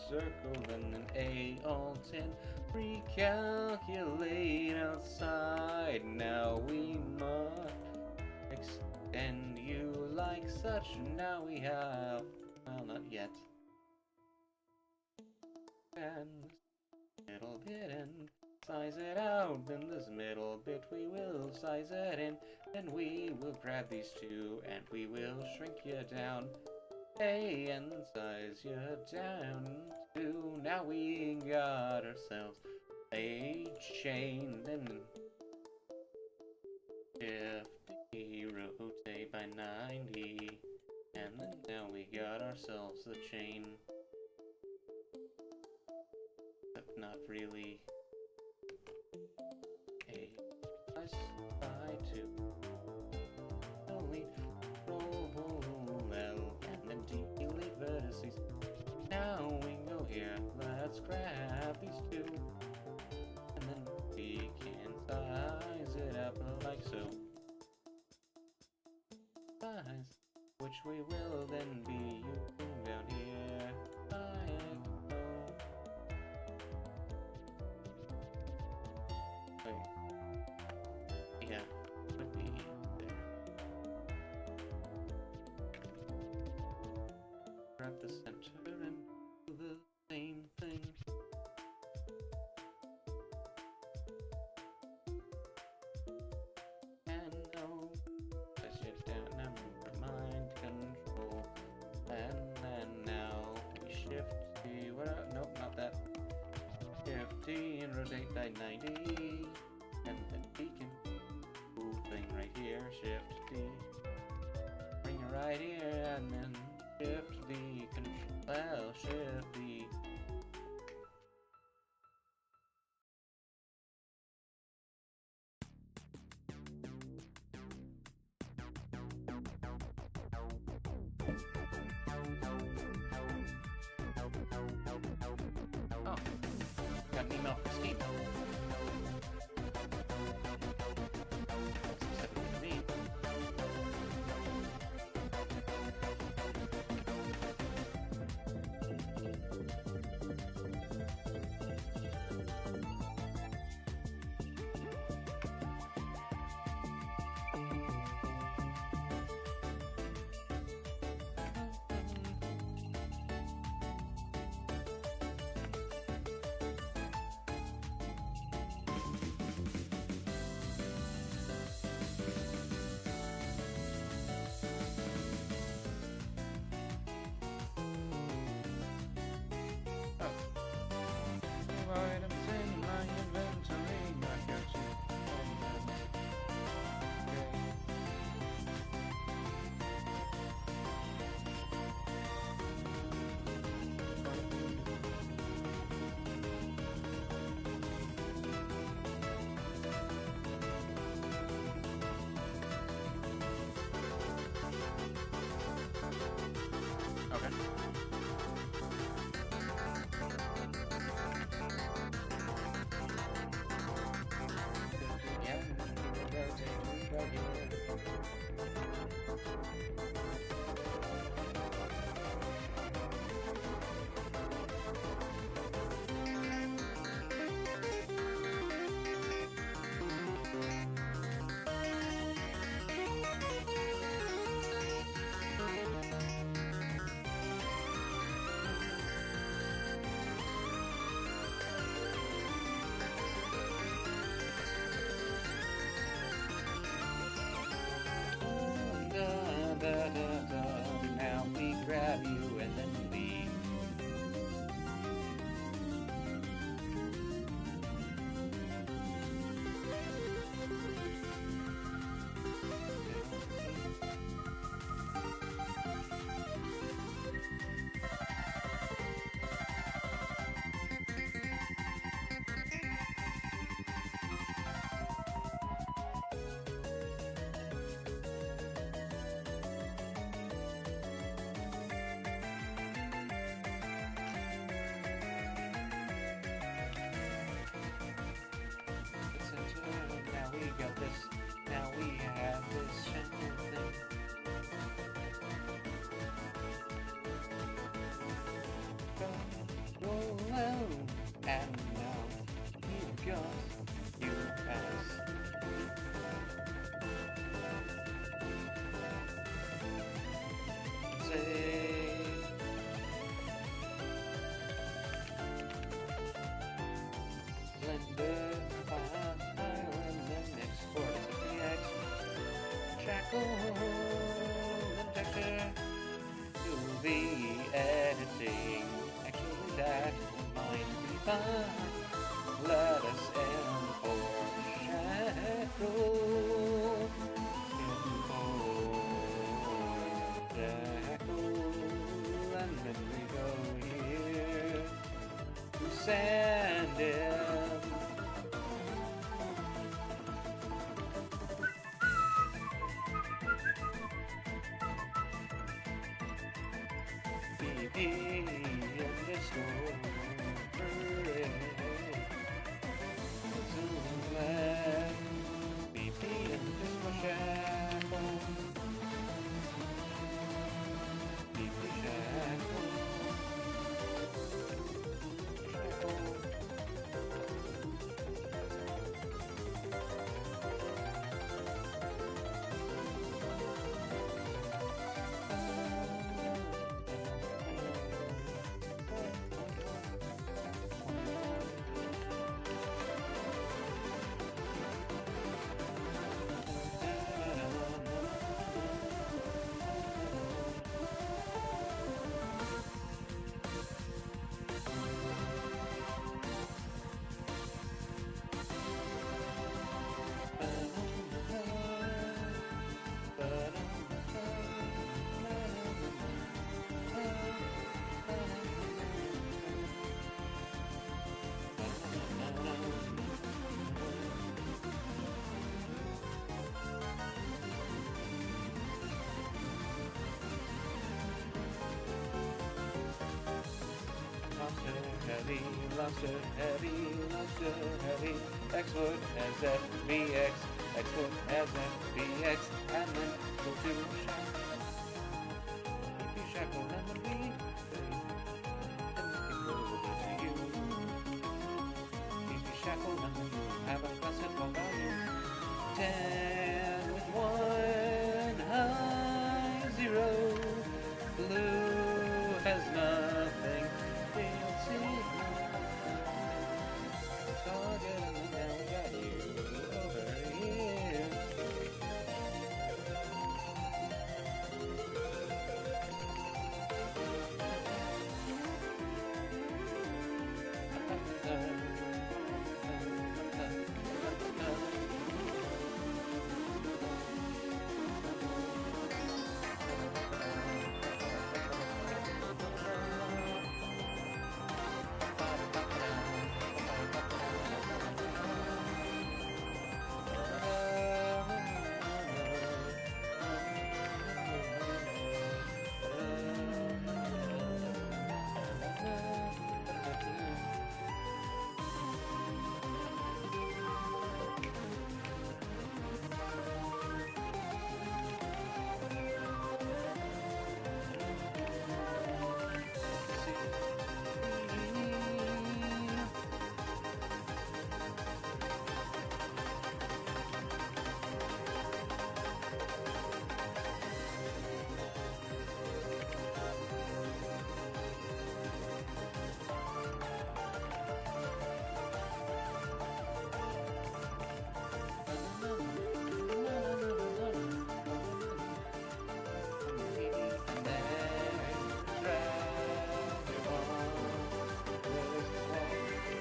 circle. And then A alt 10. Recalculate outside. Now we must extend you like such. Now we have, well, not yet. And this middle bit and size it out. Then this middle bit we will size it in. Then we will grab these two and we will shrink you down. A and size you down to. Now we got ourselves a chain. Then shift rotate by 90. And then now we got ourselves a chain. But not really. A size by 2. Delete roll L and then delete vertices. Now we go here. Let's grab these two. And then we can size it up like so. Size, which we will then be using down here. Like so. Wait. Yeah, would be there. Grab the center and do the same thing. And no, push it down, never mind control. And then now we shift T, nope, not that. Shift T and rotate by 90. And then we can move thing right here, shift T. Bring it right here, and then shift the control, shift the. Oh, got an email from Steve. That's specific to me. golden texture. UV editing. Actually, that might be fine. Let us import Shackle. Import Shackle. And then we go here to send him. BP underscore Zoomland BP underscore Shackle BP Shackle Monster heavy, X-Wood has FBX, X-Wood has FBX, and then go to Shackle. If you Shackle, and then we go over to you. If you Shackle, and then you have a classical value. 10 with 1 high, 0. Blue has nothing.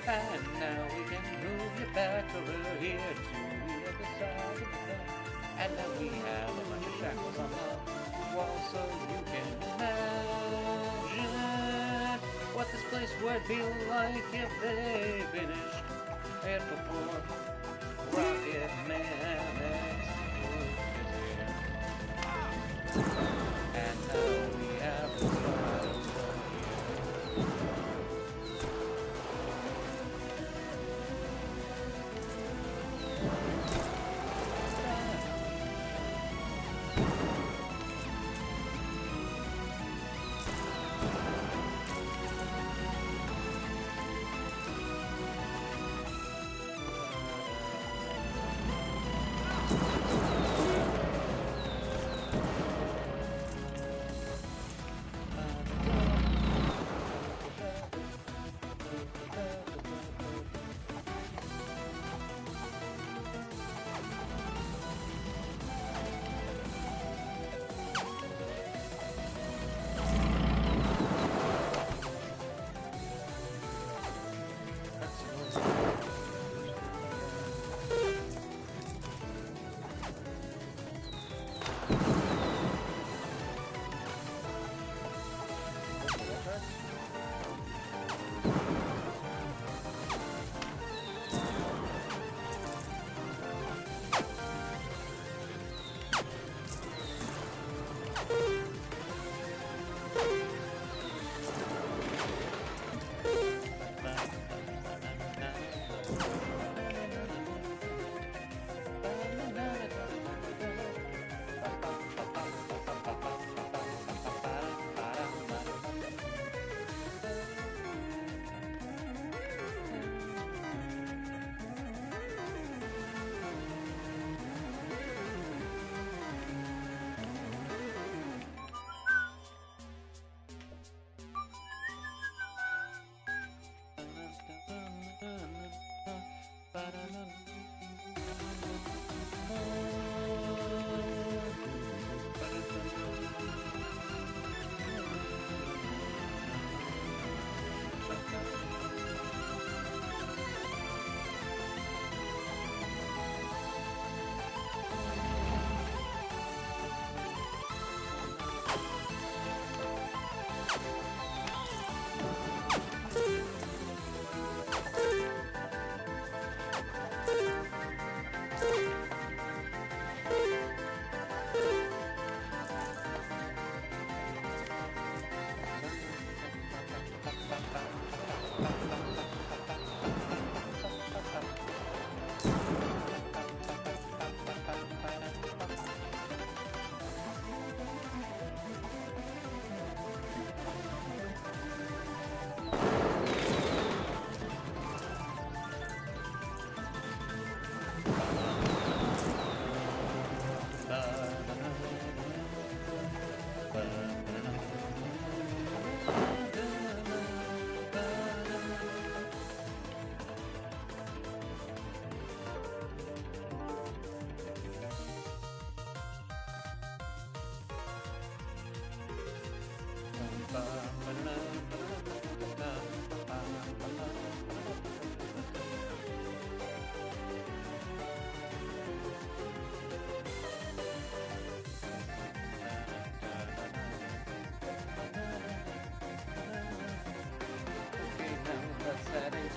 And now we can move you back over here to the other side of the bed. And now we have a bunch of shackles on the wall, so you can imagine what this place would be like if they finished it before Rocket Man is here. And now we have a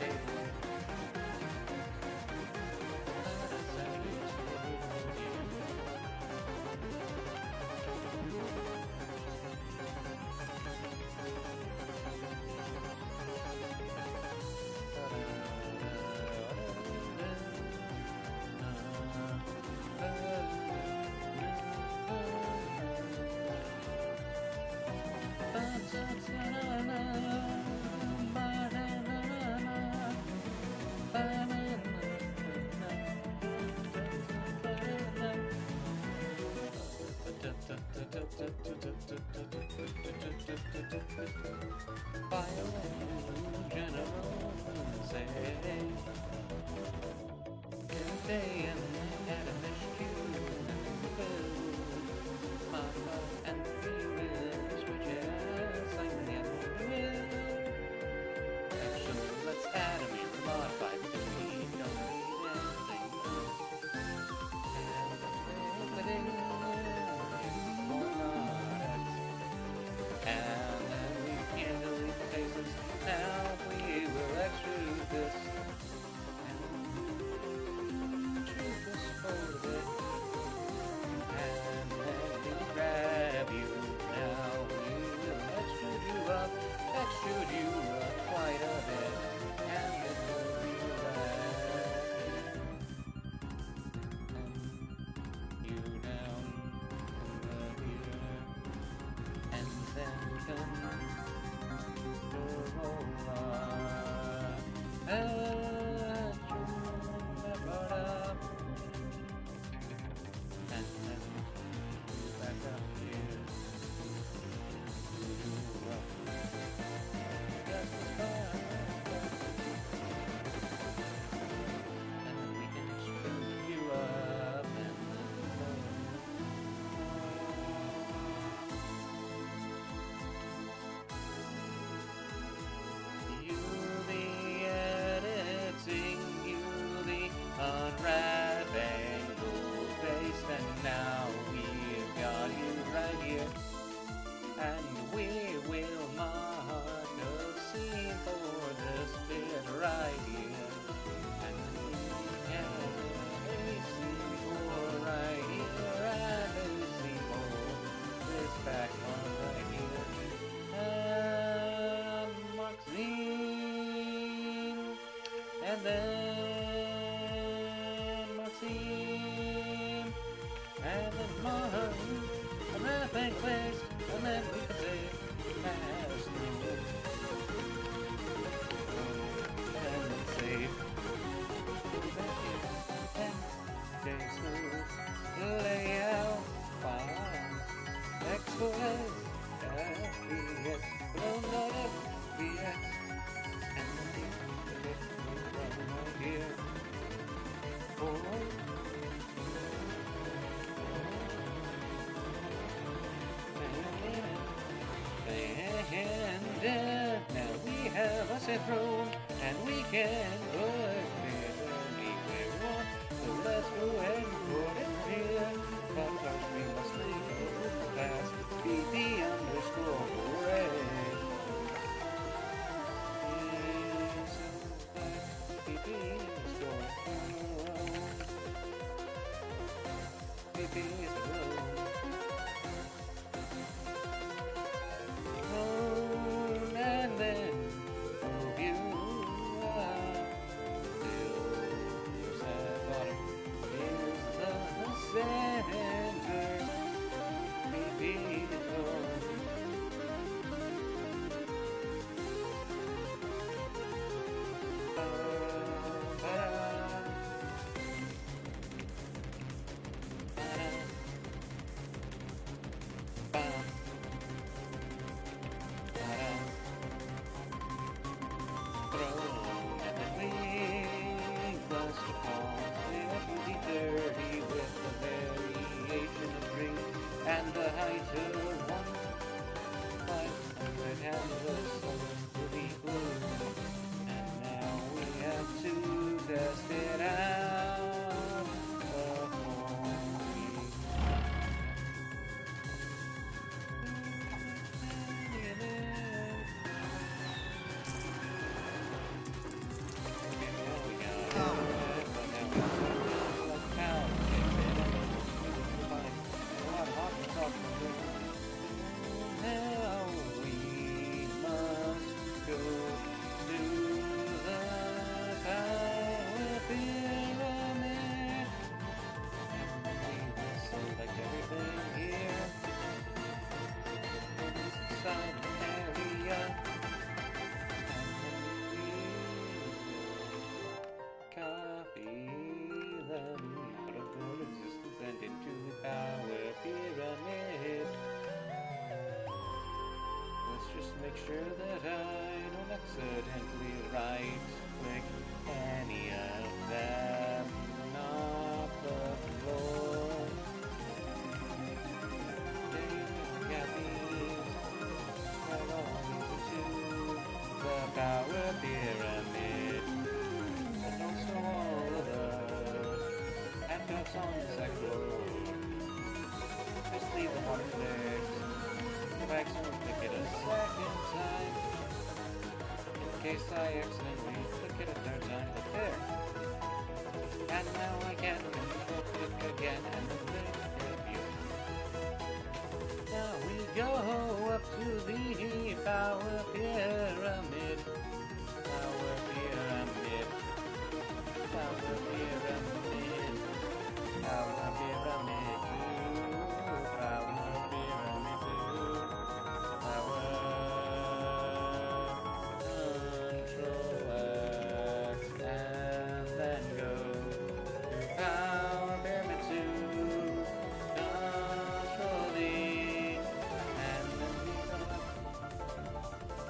table. By a general say, day and had a fish my love and feelings were just like the end. Actually, let's add a mere modify because we don't need anything. And then we can delete the faces. Now we will extrude this. And choose this for a bit. And then we grab you. Now we will extrude you up quite a bit. And it will be right. You down here. And then come the roller. And then back up here. That's the fire. And then we can screw you up and you'll be editing, you'll be unwrapping gold paste, and now we've got you right here, and we will mark a scene for this bit right here, and we have a scene for right here, and a scene for this back one right here, and Maxine, and then Maxine, and then mine, a wrapping place, and then we can say as no. And then save. And smooth layout, fine. Export FBX, download FBX, and then right here. And now we have a set room, and we can put it anywhere we want. So let's go ahead and put it here. But first we must make a pass. PP underscore array. PP underscore PP is the road. And then move you up till your sad bottom is make sure that I don't accidentally right click any of them off the floor. The power pyramid. And also all of the handcuffs on the second floor. Just leave them on fixed. Go back and click it a second time. In case I accidentally click it a third time, but there. And now I can control click again and then review. Now we go up to the power pyramid. Power pyramid. Power pyramid. Power pyramid. Power pyramid. Power control X and then go to power pyramid 2. Control D and then we go up.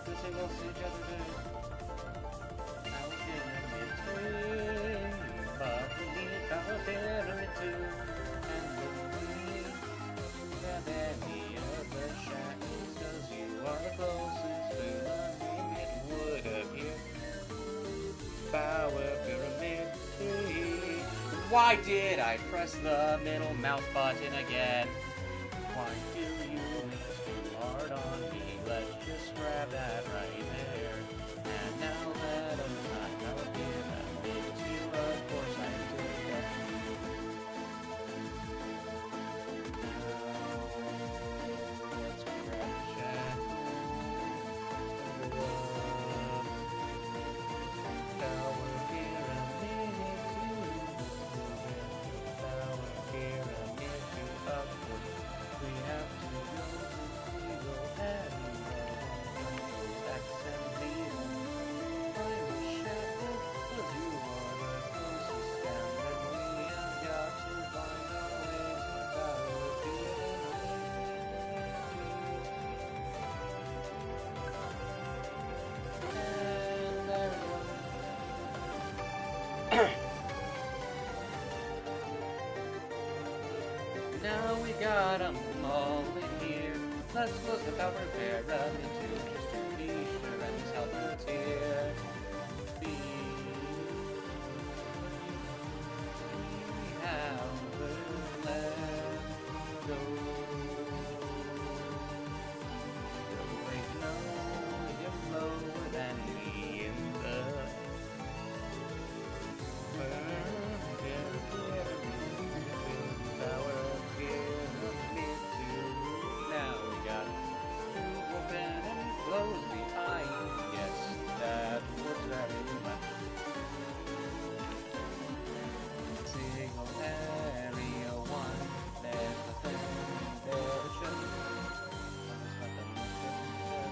The singles each other do. Power pyramid 3. But we need power pyramid 2. And then we grab any of the shackles, 'cause you are the closest human being it would appear. Power pyramid 3. Why did I press the middle mouse button again? Why do you push too hard on me? Let's just grab that right there. And now let us not power pyramid 2. Of course I did that. Let's grab the shackle. Power pyramid 2. Power pyramid 2. Of course we have to go to Seagull and X and Z. Find the shackle, 'cause you are the closest, and then we have got to find our way to power pyramid 2. And everyone. Now we got 'em all in here. Let's close the power pyramid 2 just to be sure and this help us here. We have let go. Wait, no, you're lower than me in the now we got to open and close the eye. Yes, that was very much. Single area 1, there's nothing there to show. There's nothing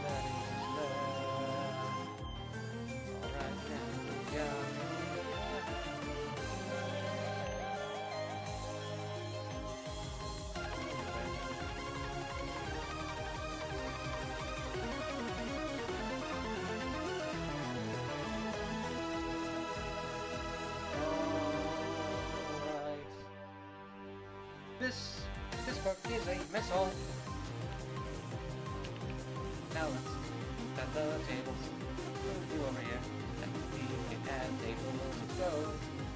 that is there. Alright, then we got. This part is a mess hall. Now let's set the tables. Move you over here, and we can add tables. Let's go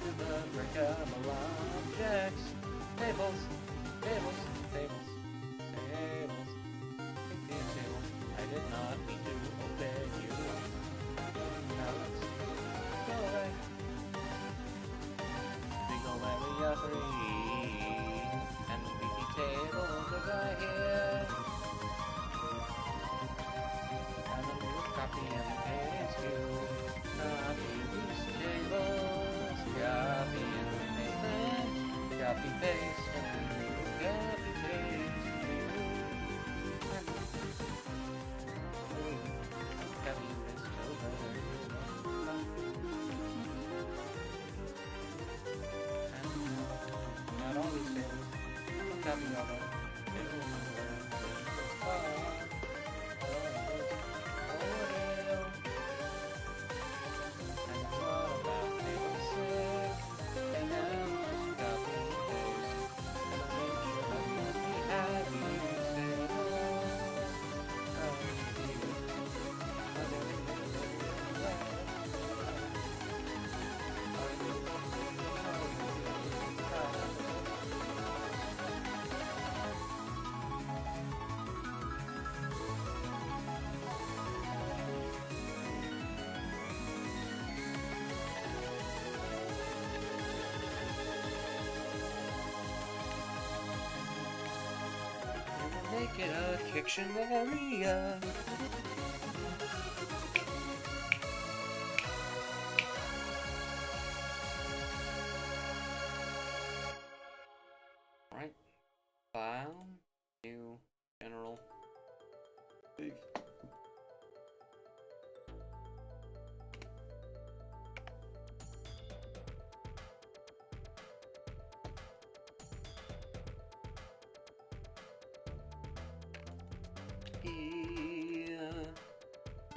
to the breakable objects. Tables, tables, tables, tables. Take the table. I did not mean to open you. Now let's go away. Seagull area 3. And leafy tables are right here. And then we'll copy and paste you. Copy these tables. Copy and paste them. Copy paste and copy paste you. And dictionary. Alright. File. New. General. Save.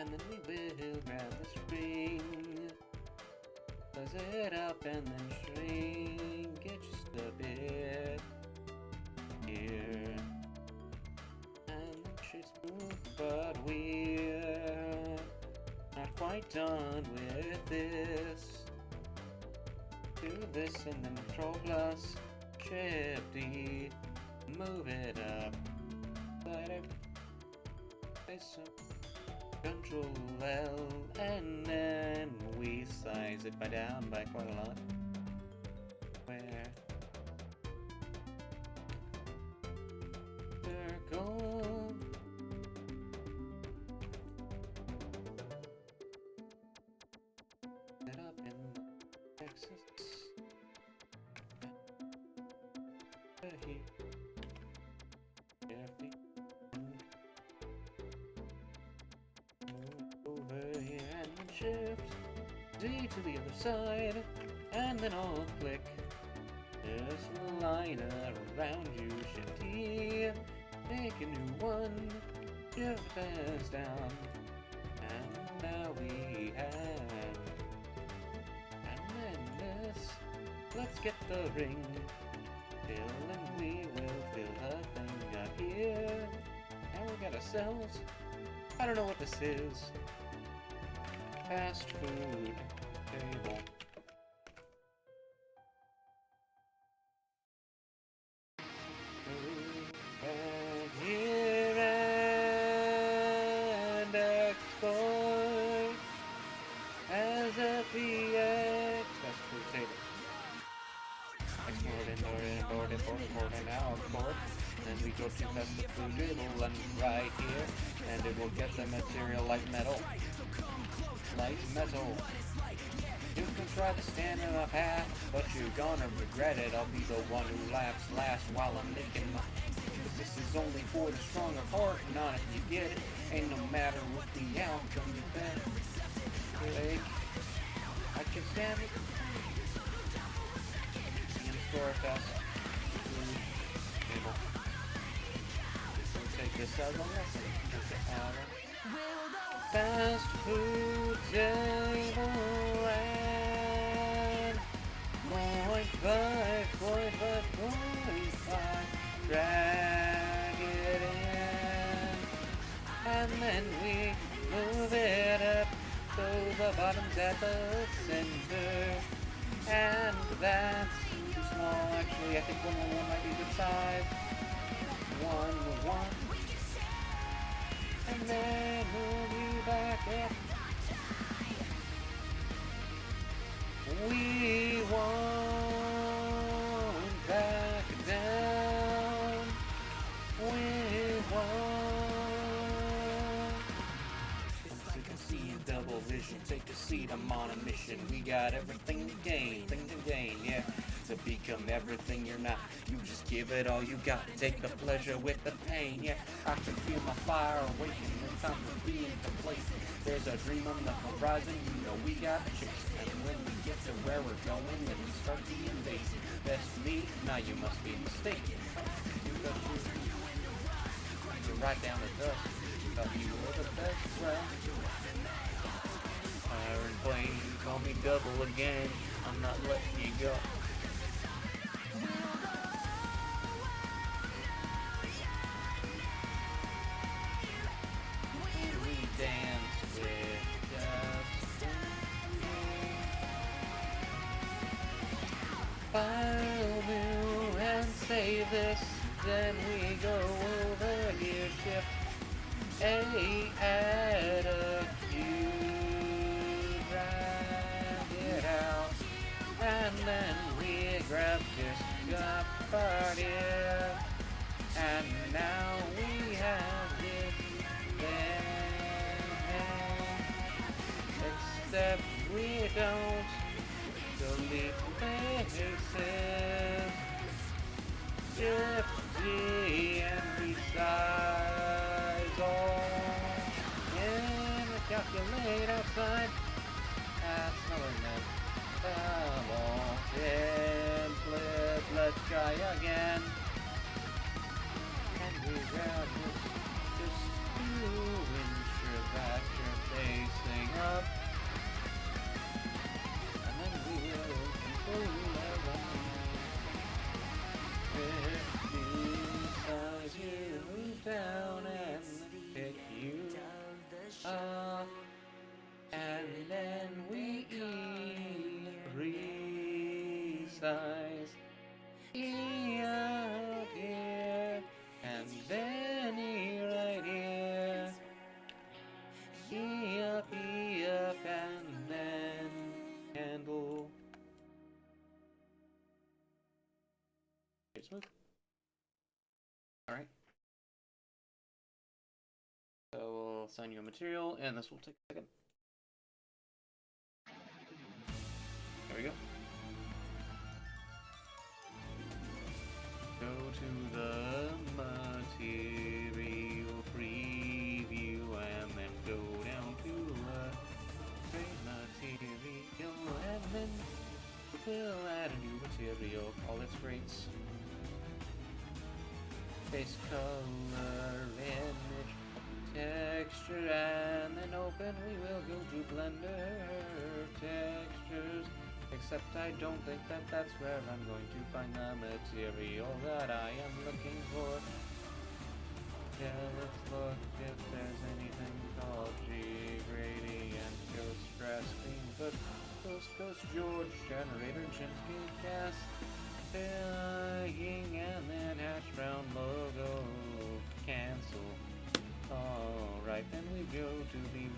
And then we will grab the string, close it up and then shrink it just a bit here. And then she's smooth, but we're not quite done with this. Do this and then Control plus Shift D, move it up. Control L, and then we size it down by quite a lot. Where circle, set up in the axis. Here. Over here and then Shift Z to the other side, and then I'll click this line around you. Shift T, make a new one, Shift S down, and now we have. And then this, let's get the ring. Fill and we will fill the thing up here. And we got ourselves, I don't know what this is. Fast food table. And here and export as a PX. Fast food table. Export, import, and now export. Then we go to fast food table and right here, and it will get the material like metal. Like metal. You can try to stand in my path, but you're gonna regret it. I'll be the one who laughs last while I'm making my. This is only for the strong of heart, not if you get it. Ain't no matter what the outcome you bet. Like, I can stand it. Store fast food table. We'll take this out of the lesson. Fast food table and 0.5, drag it in, and then we move it up so the bottom's at the center, and that's too small. Actually, I think 1 might be a good size. 1, and then move you back up. We won't back down. We won't. Take a seat, double vision. Take a seat, I'm on a mission. We got everything to gain, yeah. To become everything you're not. You just give it all you got. Take the pleasure with the pain, yeah. I can feel my fire awaken. It's time to be in complacent. There's a dream on the horizon, you know we got to chase. And when we get to where we're going, then we start the invasion. Best me, now you must be mistaken. You're right down the dust. Thought you were the best, well. Iron plane, call me double again. I'm not letting you go. Dance with dust. File new and save this. Then we go over here. Shift A, add a cube, drag it out, and then we grab this cup. except we don't delete faces. Shift D and resize all. And calculate outside. That's not enough. Template, let's try again. And we grab this just to ensure that you're facing up. And then we will control size you move down and pick you up. And then we resize E out here, and then E right here. E up, and then handle. Okay, smooth. Alright. So we'll assign you a material, and this will take a second. There we go. Go to the material preview and then go down to create material and then we'll add a new material, call it traits. Face color, image, texture, and then open. We will go to Blender textures. Except I don't think that that's where I'm going to find the material that I am looking for. Yeah, let's look if there's anything called G-gradient, ghost grass, green foot, ghost George, generator, Jinsky, gas, tagging, and then hash brown logo, cancel. Alright, then we go to the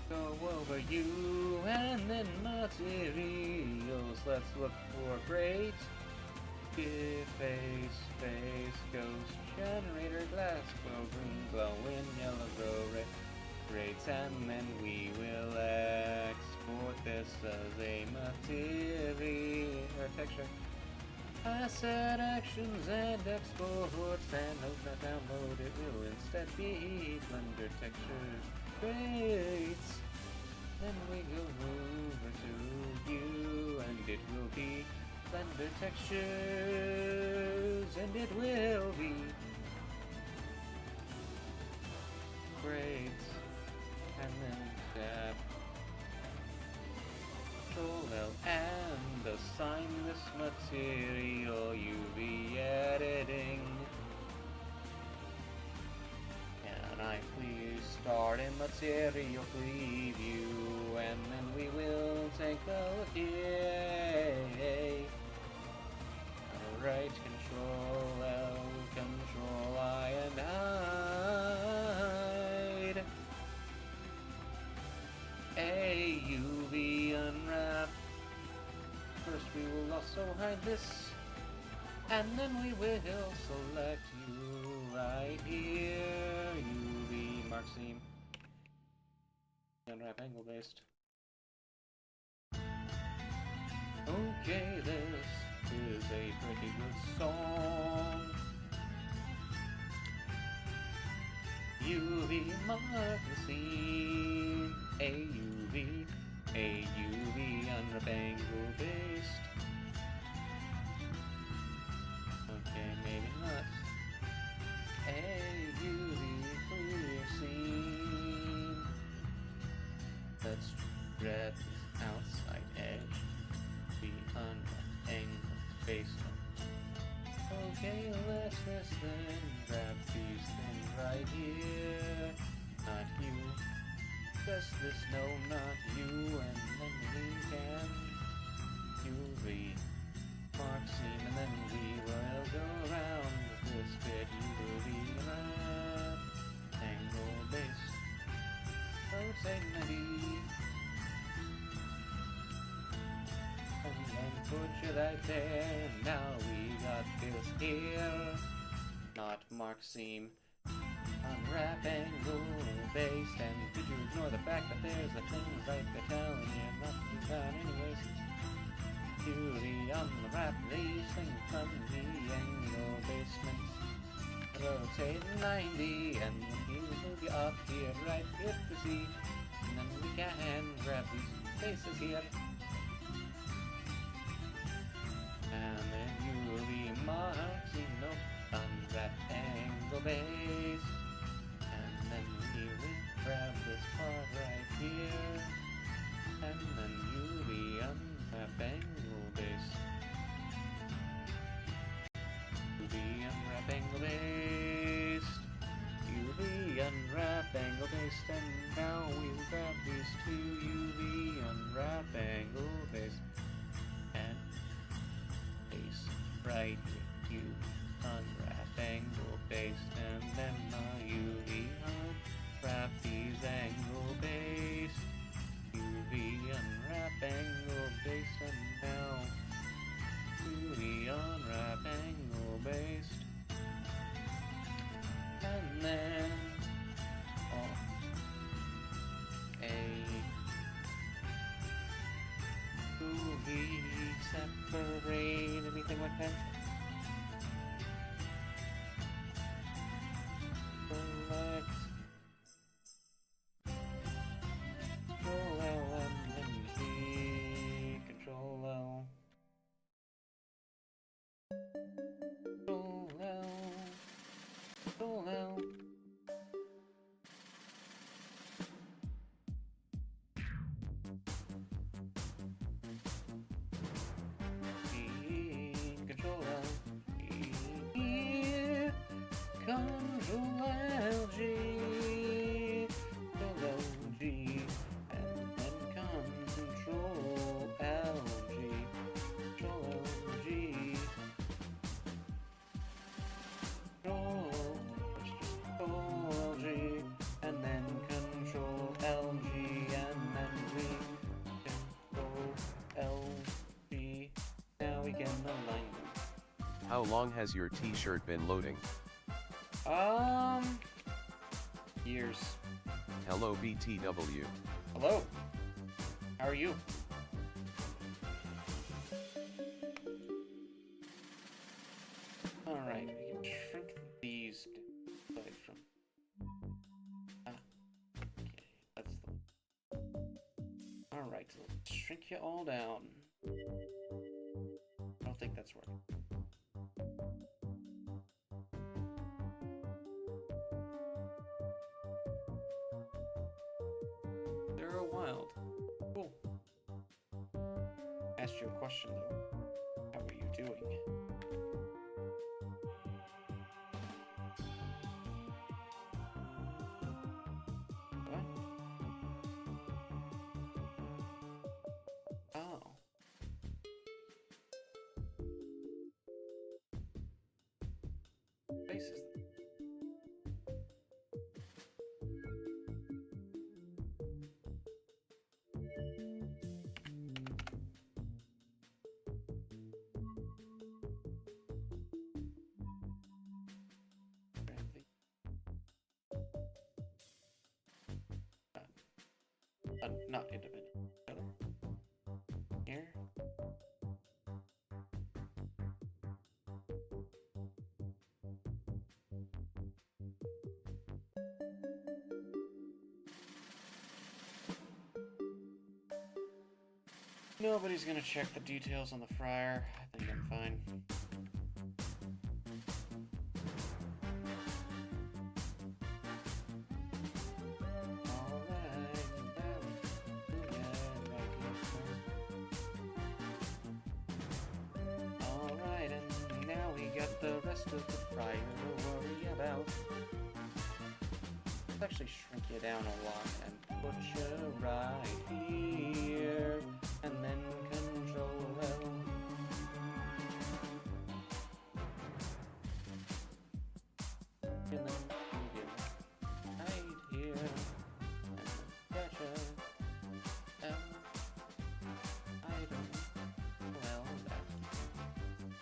go over you and then materials. Let's look for great. Face, ghost, generator, glass, glow, green, glowing, yellow, grow, red, rates, and then we will export this as a material or texture. Asset actions and exports, and hope that download it will instead be Blender textures. Great! Then we go over to you, and it will be Blender textures, and it will be great. And then tab Control L and assign this material you'll be editing. Can I please start in material preview, and then we will take a look here. Alright, Control L, Control I, and hide. AUV unwrap. First we will also hide this, and then we will select you right here. UV mark seam. Unwrap angle based. Okay, this is a pretty good song. UV mark the seam. AUV unwrap angle based. Okay, maybe not. AUV clear seam. Let's grab this outside edge. The unwrapped angle based. Okay, let's just then grab these things right here. Not you. Just this, no, not you. And then we can UV mark seam, and then we will go around with this bit. UV wrap angle base. Rotate 90. And then put you right there. Now we got this here. Not mark seam. Unwrap angle based, and did you ignore the fact that there's the things like they're telling you not to do that anyways. Beauty on the map, these things from the angle basement. Rotate 90 and you move you up here, right here to see. And then we can grab these faces here. And then you'll be marching up on that angle base. And then we will grab this part right here. And then you'll be on that angle base. You'll be unwrap angle based. You'll be unwrap angle based. And now we'll grab these two. You'll be unwrap angle based. And base right here. You unwrap angle based. And then you'll be unwrap these angle based. You'll be unwrap angle based. And now the unwrap angle based, and then movie separate, anything like that. Select Control L and then G, Control L. Control L. Control L, G, Control L, G, and then Control L, G, Control L, G, Control G, and then Control L, G, and then we Control L, G. Now we can align them. How long has your t-shirt been loading? Years. Hello BTW. Hello. How are you? Alright, we can shrink these aside from. Okay, that's the. Alright, so let's shrink you all down. I don't think that's working. They're wild. Cool. Asked you a question though. How are you doing? What? Oh. Faces. Not independent. Here. Nobody's gonna check the details on the fryer. I think I'm fine. Alright, and now we got the rest of the fryer to worry about. Let's actually shrink you down a lot and put you right here. And then Control L. And then move you right here. And gotcha. Item. Well, that's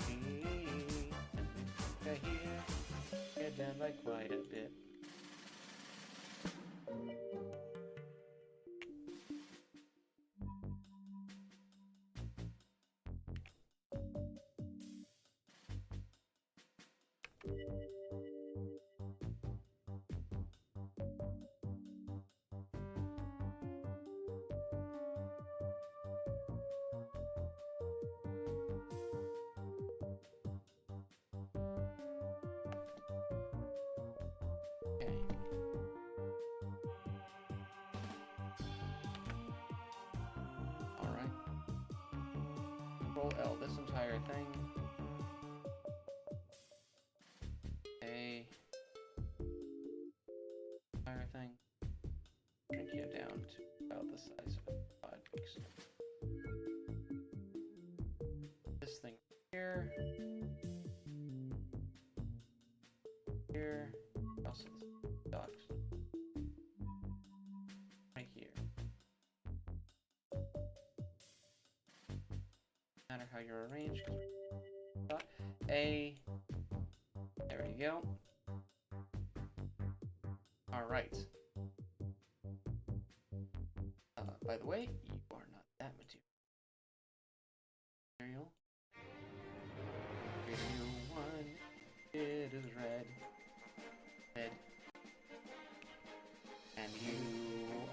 me. And right here. Get down by quite a bit. Okay. Alright. Control L this entire thing. A entire thing. Shrink you down to about the size of a pod mixer. This thing here. Here. Also this docks. Right here. No matter how you're arranged. A. There you go. Alright. By the way, you are not that material. Material 1, it is red. Red. And you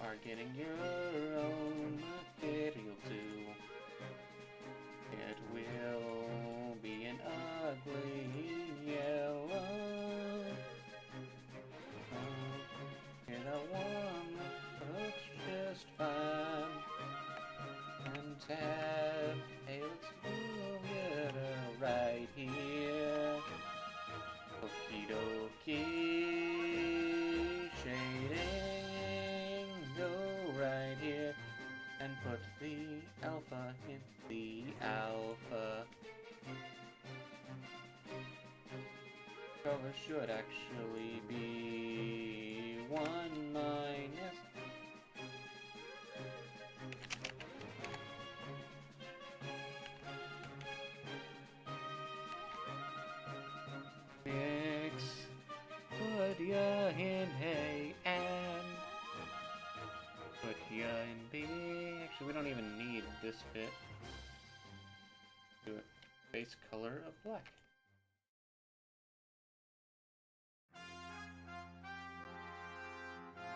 are getting your own material too. It will be an ugly yellow. In a one that looks just fine. And tab, hey, let's move it right here. Okie dokie, shading, go right here. And put the alpha in the alpha. Color should actually be 1 minus. X, put ya in A and put ya in B. Actually, we don't even need this bit. Do it. Base color of black.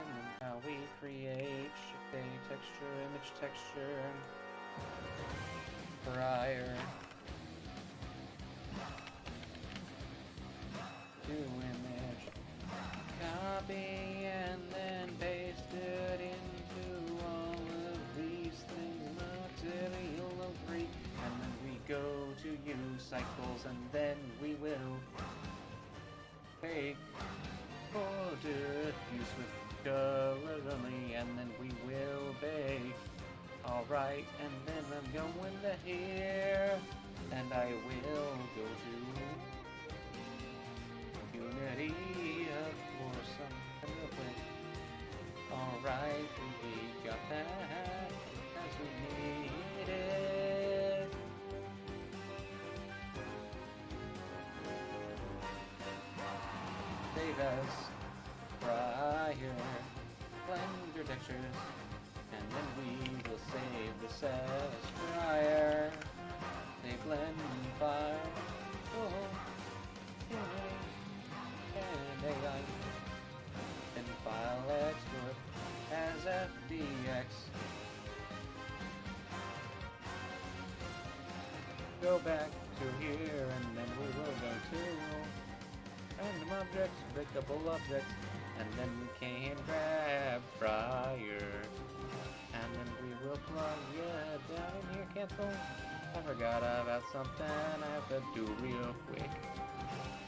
And then how we create shift A texture, image texture, prior to image, copy and then paste it into all of these things, material of 3, and then we go to use cycles, and then we will take or diffuse with color only, and then we will bake. Alright, and then I'm going to here, and I will go to Unity for some real quick. Alright, we got that as we need it. Save as prior Blender textures, and then we will save this as prior. Save blend file. Oh, Unity and AI. Then file export as FBX. Go back to here, and then we will go to random objects, breakable objects, and then we can grab prior, and then we will plug it down in here. Cancel. I forgot about something I have to do real quick.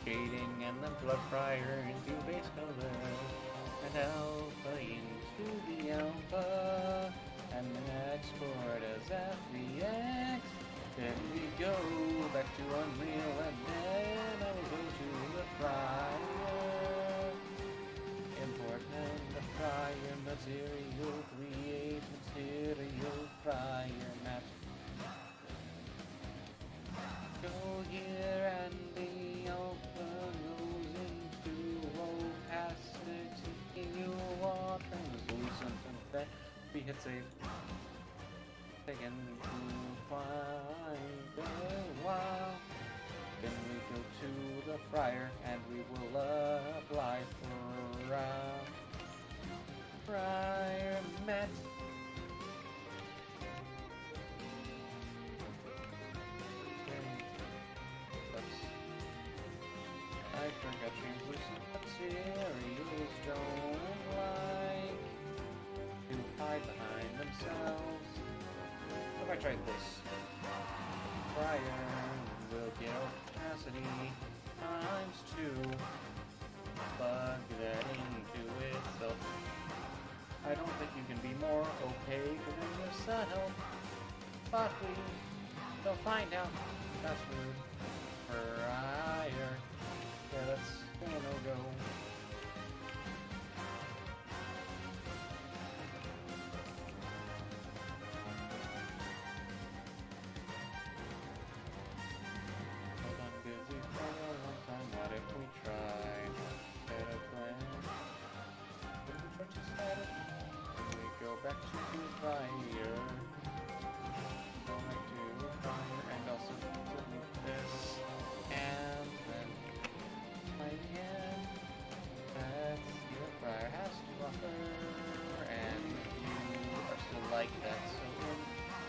Shading and then plug prior into base color, and alpha into the alpha, and then export as FBX. Then we go back to Unreal, and then I will go to the prior. Import and the prior material, create material prior map. Go here and the alpha goes into opacity. You are translucent and that we hit save. Again to find a while. Then we go to the prior and we will apply for prior mat. I temperature got translucent materials don't like to hide behind themselves. What if I tried this? Fryer will get opacity ×2. Plug that into itself. I don't think you can be more opaque than yourself. But we'll find out. That's rude. Fryer. Yeah, that's gonna no-go. Hold on, good, we've played a long time. What if we try? Get a plan. What if we try to start it? Then we go back to the fire. Go back to the fire and also delete this. And then I can. That's your fire has to offer. And you are still like that, so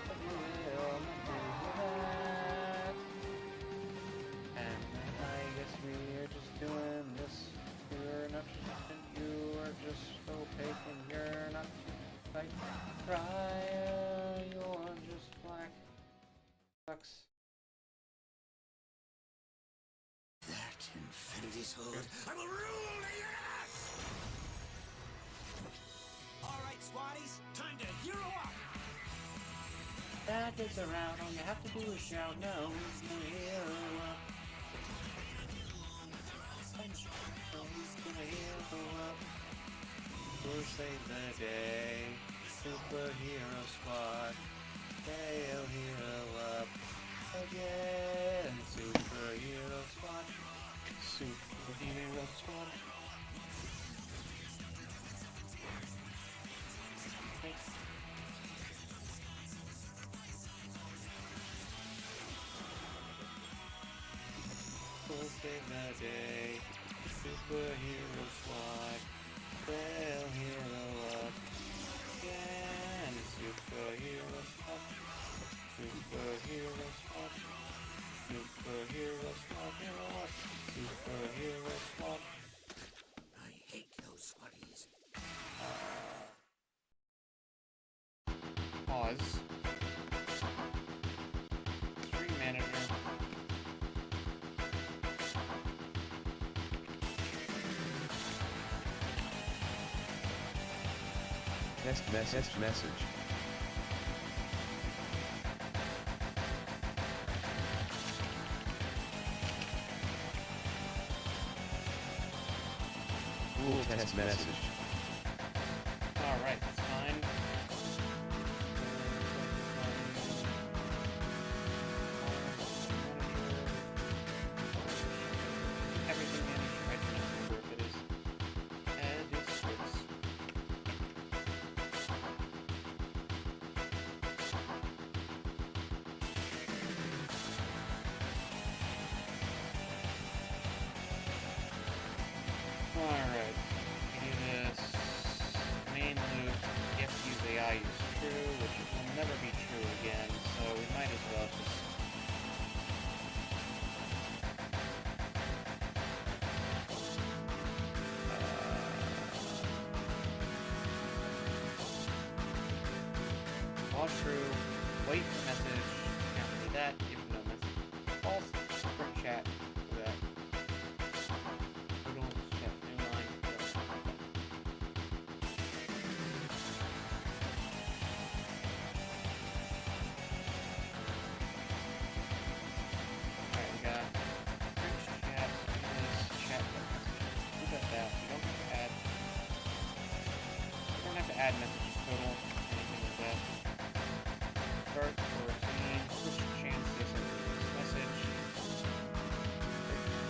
but you will not do that. And then I guess we are just doing this. You're not and you are just opaque and you're not like Fryer, you're just black. Sucks. That infinity sword, I will rule the universe! Alright, squaddies, time to hero up! That is around, all you have to do is shout no, no hero up. Who's gonna hero up? Who'll save the day? Superhero squad. They'll hero up again. Superhero squad. Superhero squad. Who'll save the day? Superhero squad. They'll hero up again. Superhero squad. Superhero squad. Superhero squad. Hero up. Superhero squad. I hate those squaddies. Pause. Stream manager. Test message. Cool test message. Alright, that's fine. Everything managed. I don't remember if it is. Edit scripts. Alright, we do this. Main loop, you have to use AI is true, which will never be true again, so we might as well just... While true, wait for message, can't read that, if no message. False, sprint chat, do that. Total chat, new line. Alright, we got French chat, this chat messages. We got that. We don't have to add. We don't have to add messages total, anything like that. Start for a scene, switch chance to send this message.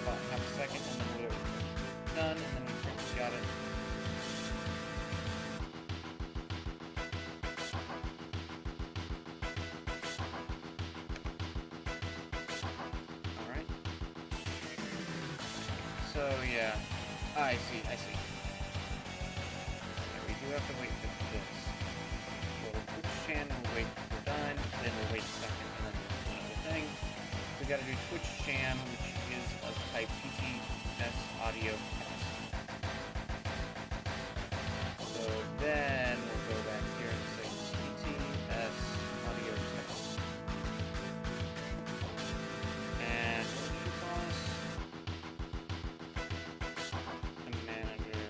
About half a second, and then we're done, and then we got it. Alright. So yeah. I see. Yeah, we do have to wait for this. We'll Twitch channel, we'll wait till we're done, then we'll wait a second, and then we'll do another thing. We gotta do Twitch channel, which is of type TT audio test. So then we'll go back here and say TTS audio test. And what did you call us? The manager.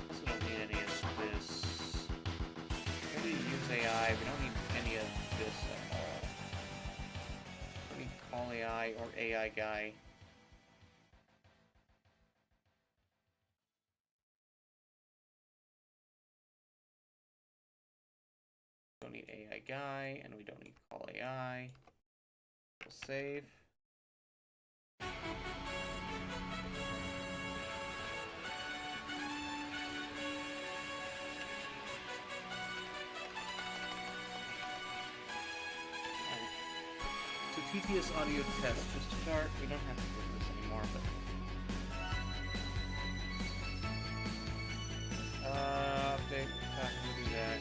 Also don't need any of this. Maybe use AI. We don't need any of this at all. Let me call AI or AI guy. Don't need AI guy, and we don't need call AI. We'll save. So TTS audio test to start. We don't have to do this anymore, but update. We'll do that.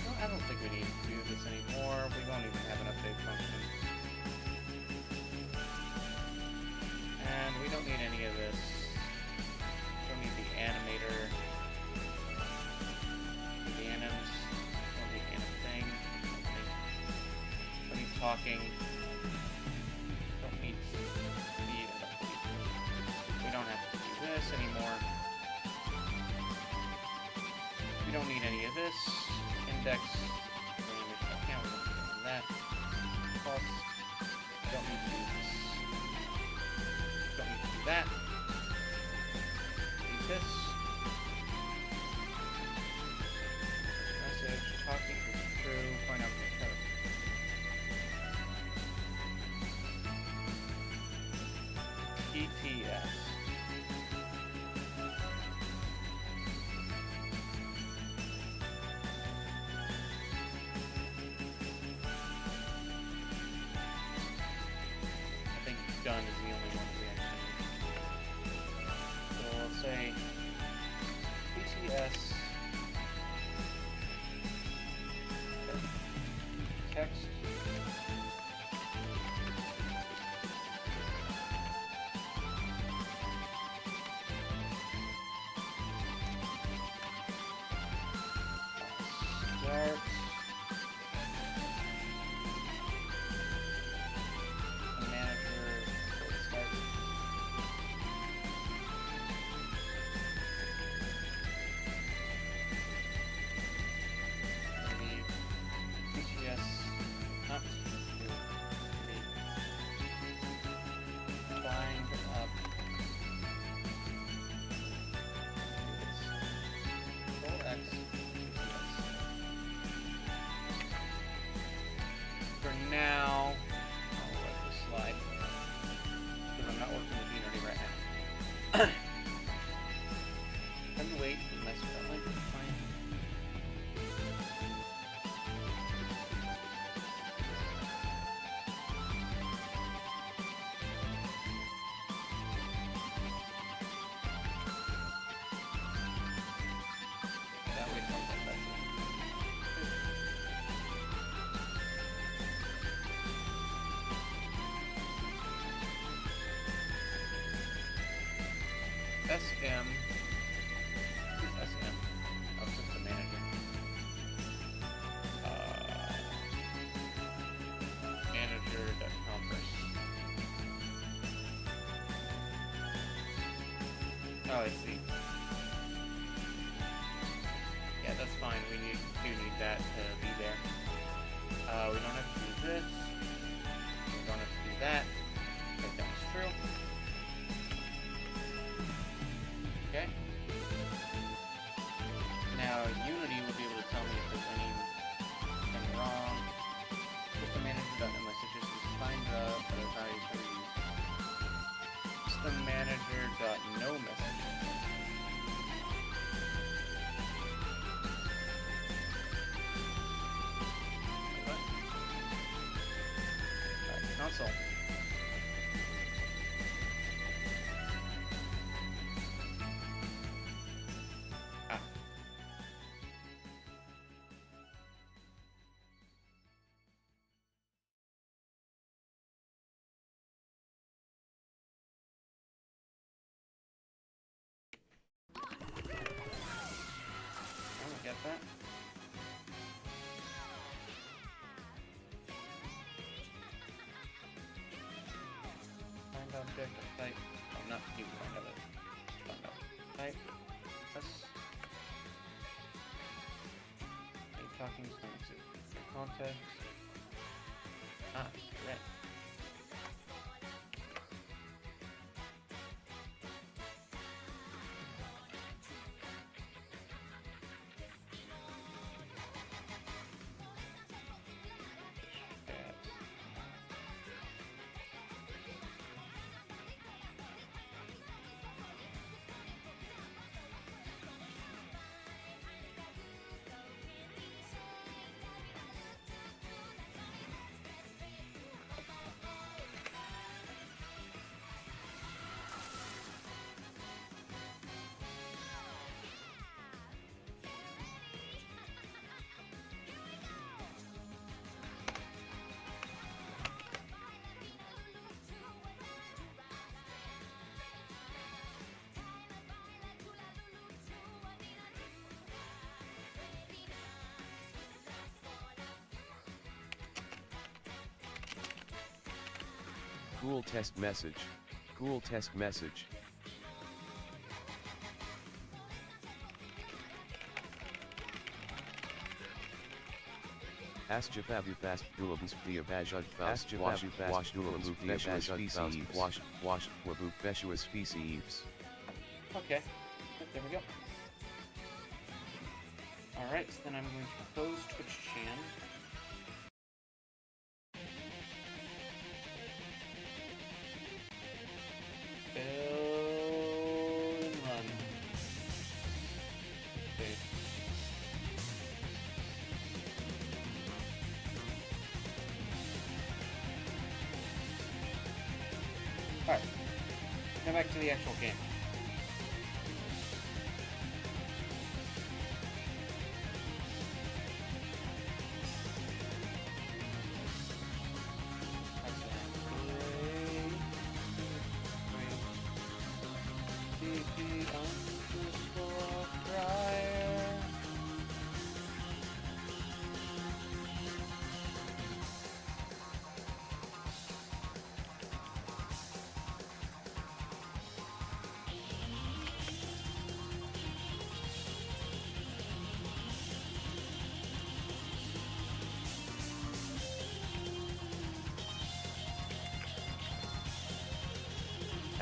No, I don't think we need to do this anymore. We don't even have an update function. And we don't need any of this. Don't need the animator. The anims. Don't need anything. Don't need talking. Don't need speed. We don't have to do this anymore. We don't need any of this. Index. Account. That. Plus. Don't need to do this. Don't need to do that. Need this. Message. Talking is true. Point out the code. ETS. I think done is the only one we actually need. So let's say ETS text. Start. Manager. Start. Maybe PTS not to bind up. Control X. For now, I'll let this slide because I'm not working with Unity right now. Time to wait for my spelling. Fine. That way something better. SM. Who's SM? Oh, system manager. Manager.converse. Oh, I see. Yeah, that's fine. We do need that to be there. We don't have to do this. We don't have to do that. That is true. Okay. Now Unity will be able to tell me if there's anything wrong. System manager.messages is find the values for use. System manager.no message. Alright, console. get that. Find object of type. Oh, not you find out. Find out. Type. Yes. Talking is going to context. Ah, right. Cool test message. Cool test message. Asjafabu fast dulabus via bajud fast wash dulabus via bajud fast wash wabu beshuas species. Okay, there we go. Alright, so then I'm going to close Twitch Chan. Build and run. Okay. Alright, now back to the actual game.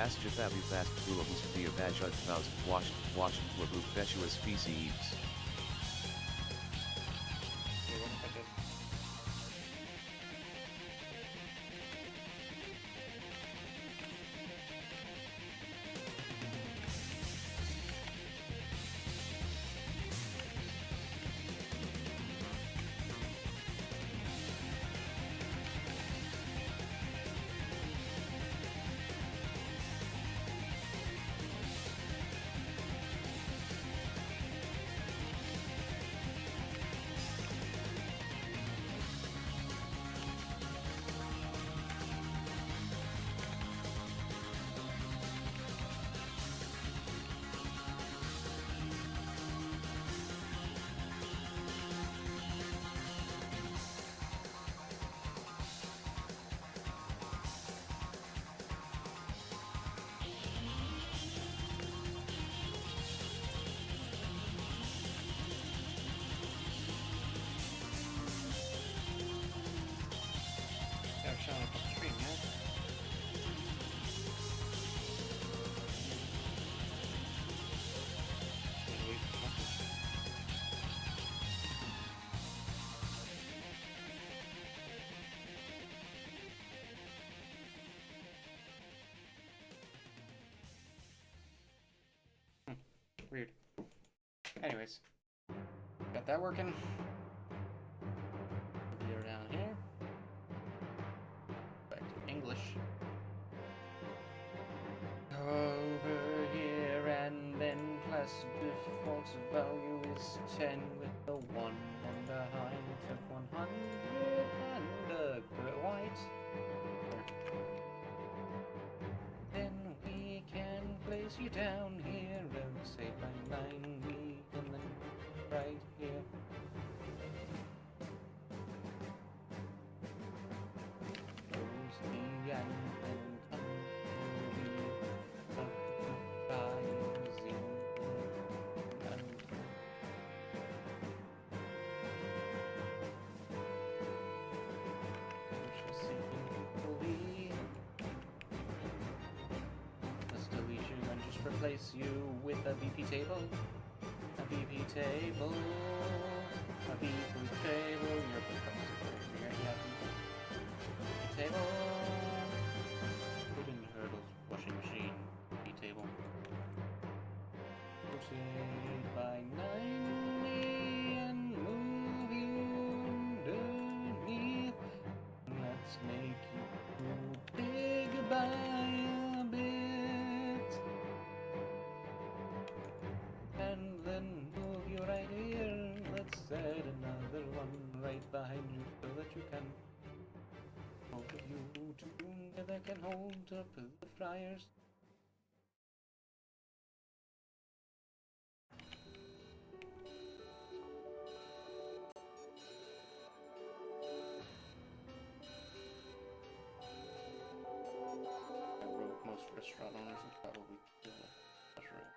Asjafabu fast dulabus via bajud fast wash wabu beshuas species. Okay, what if I did? Yeah, I'm showing up on stream, yeah? Wanna leave this message? Weird. Anyways, got that working. You're down here. Back to English. Over here and then plus default value is 10 with the 1 on behind of 100 and a good white. Then we can place you down here and say bang bang we and then right here. Close the end and come to me. Tuck the fries in and Must delete you and just replace you with a BP table. A BP table. A BP table. You're yeah, BP table. Put in hurdles. Washing machine. BP table. Rotate by 90 and move you underneath. Let's make you big by a bit. And then move you right here. Let's add another one right behind you so that you can. Both of you together can hold up the fryers. I wrote most restaurant owners would probably kill it. That's right.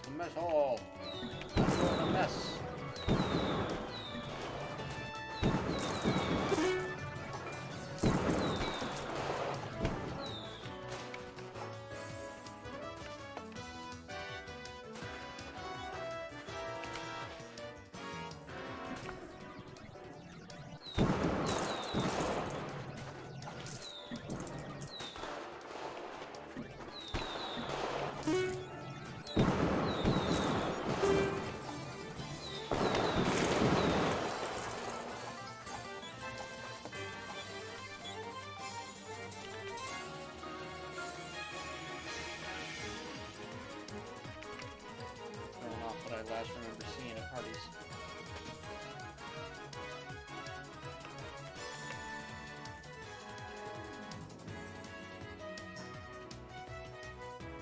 The mess hall. What a mess. Going off what I last remember seeing at parties.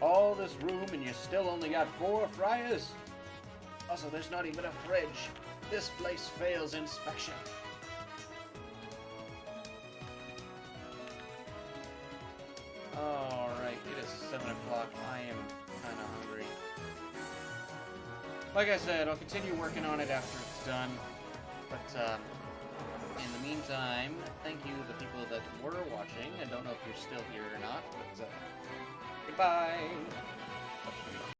All this room and you still only got 4 fryers? Also, there's not even a fridge. This place fails inspection. Alright, it is 7 o'clock. I am kind of hungry. Like I said, I'll continue working on it after it's done. But, in the meantime, thank you the people that were watching. I don't know if you're still here or not, but, goodbye!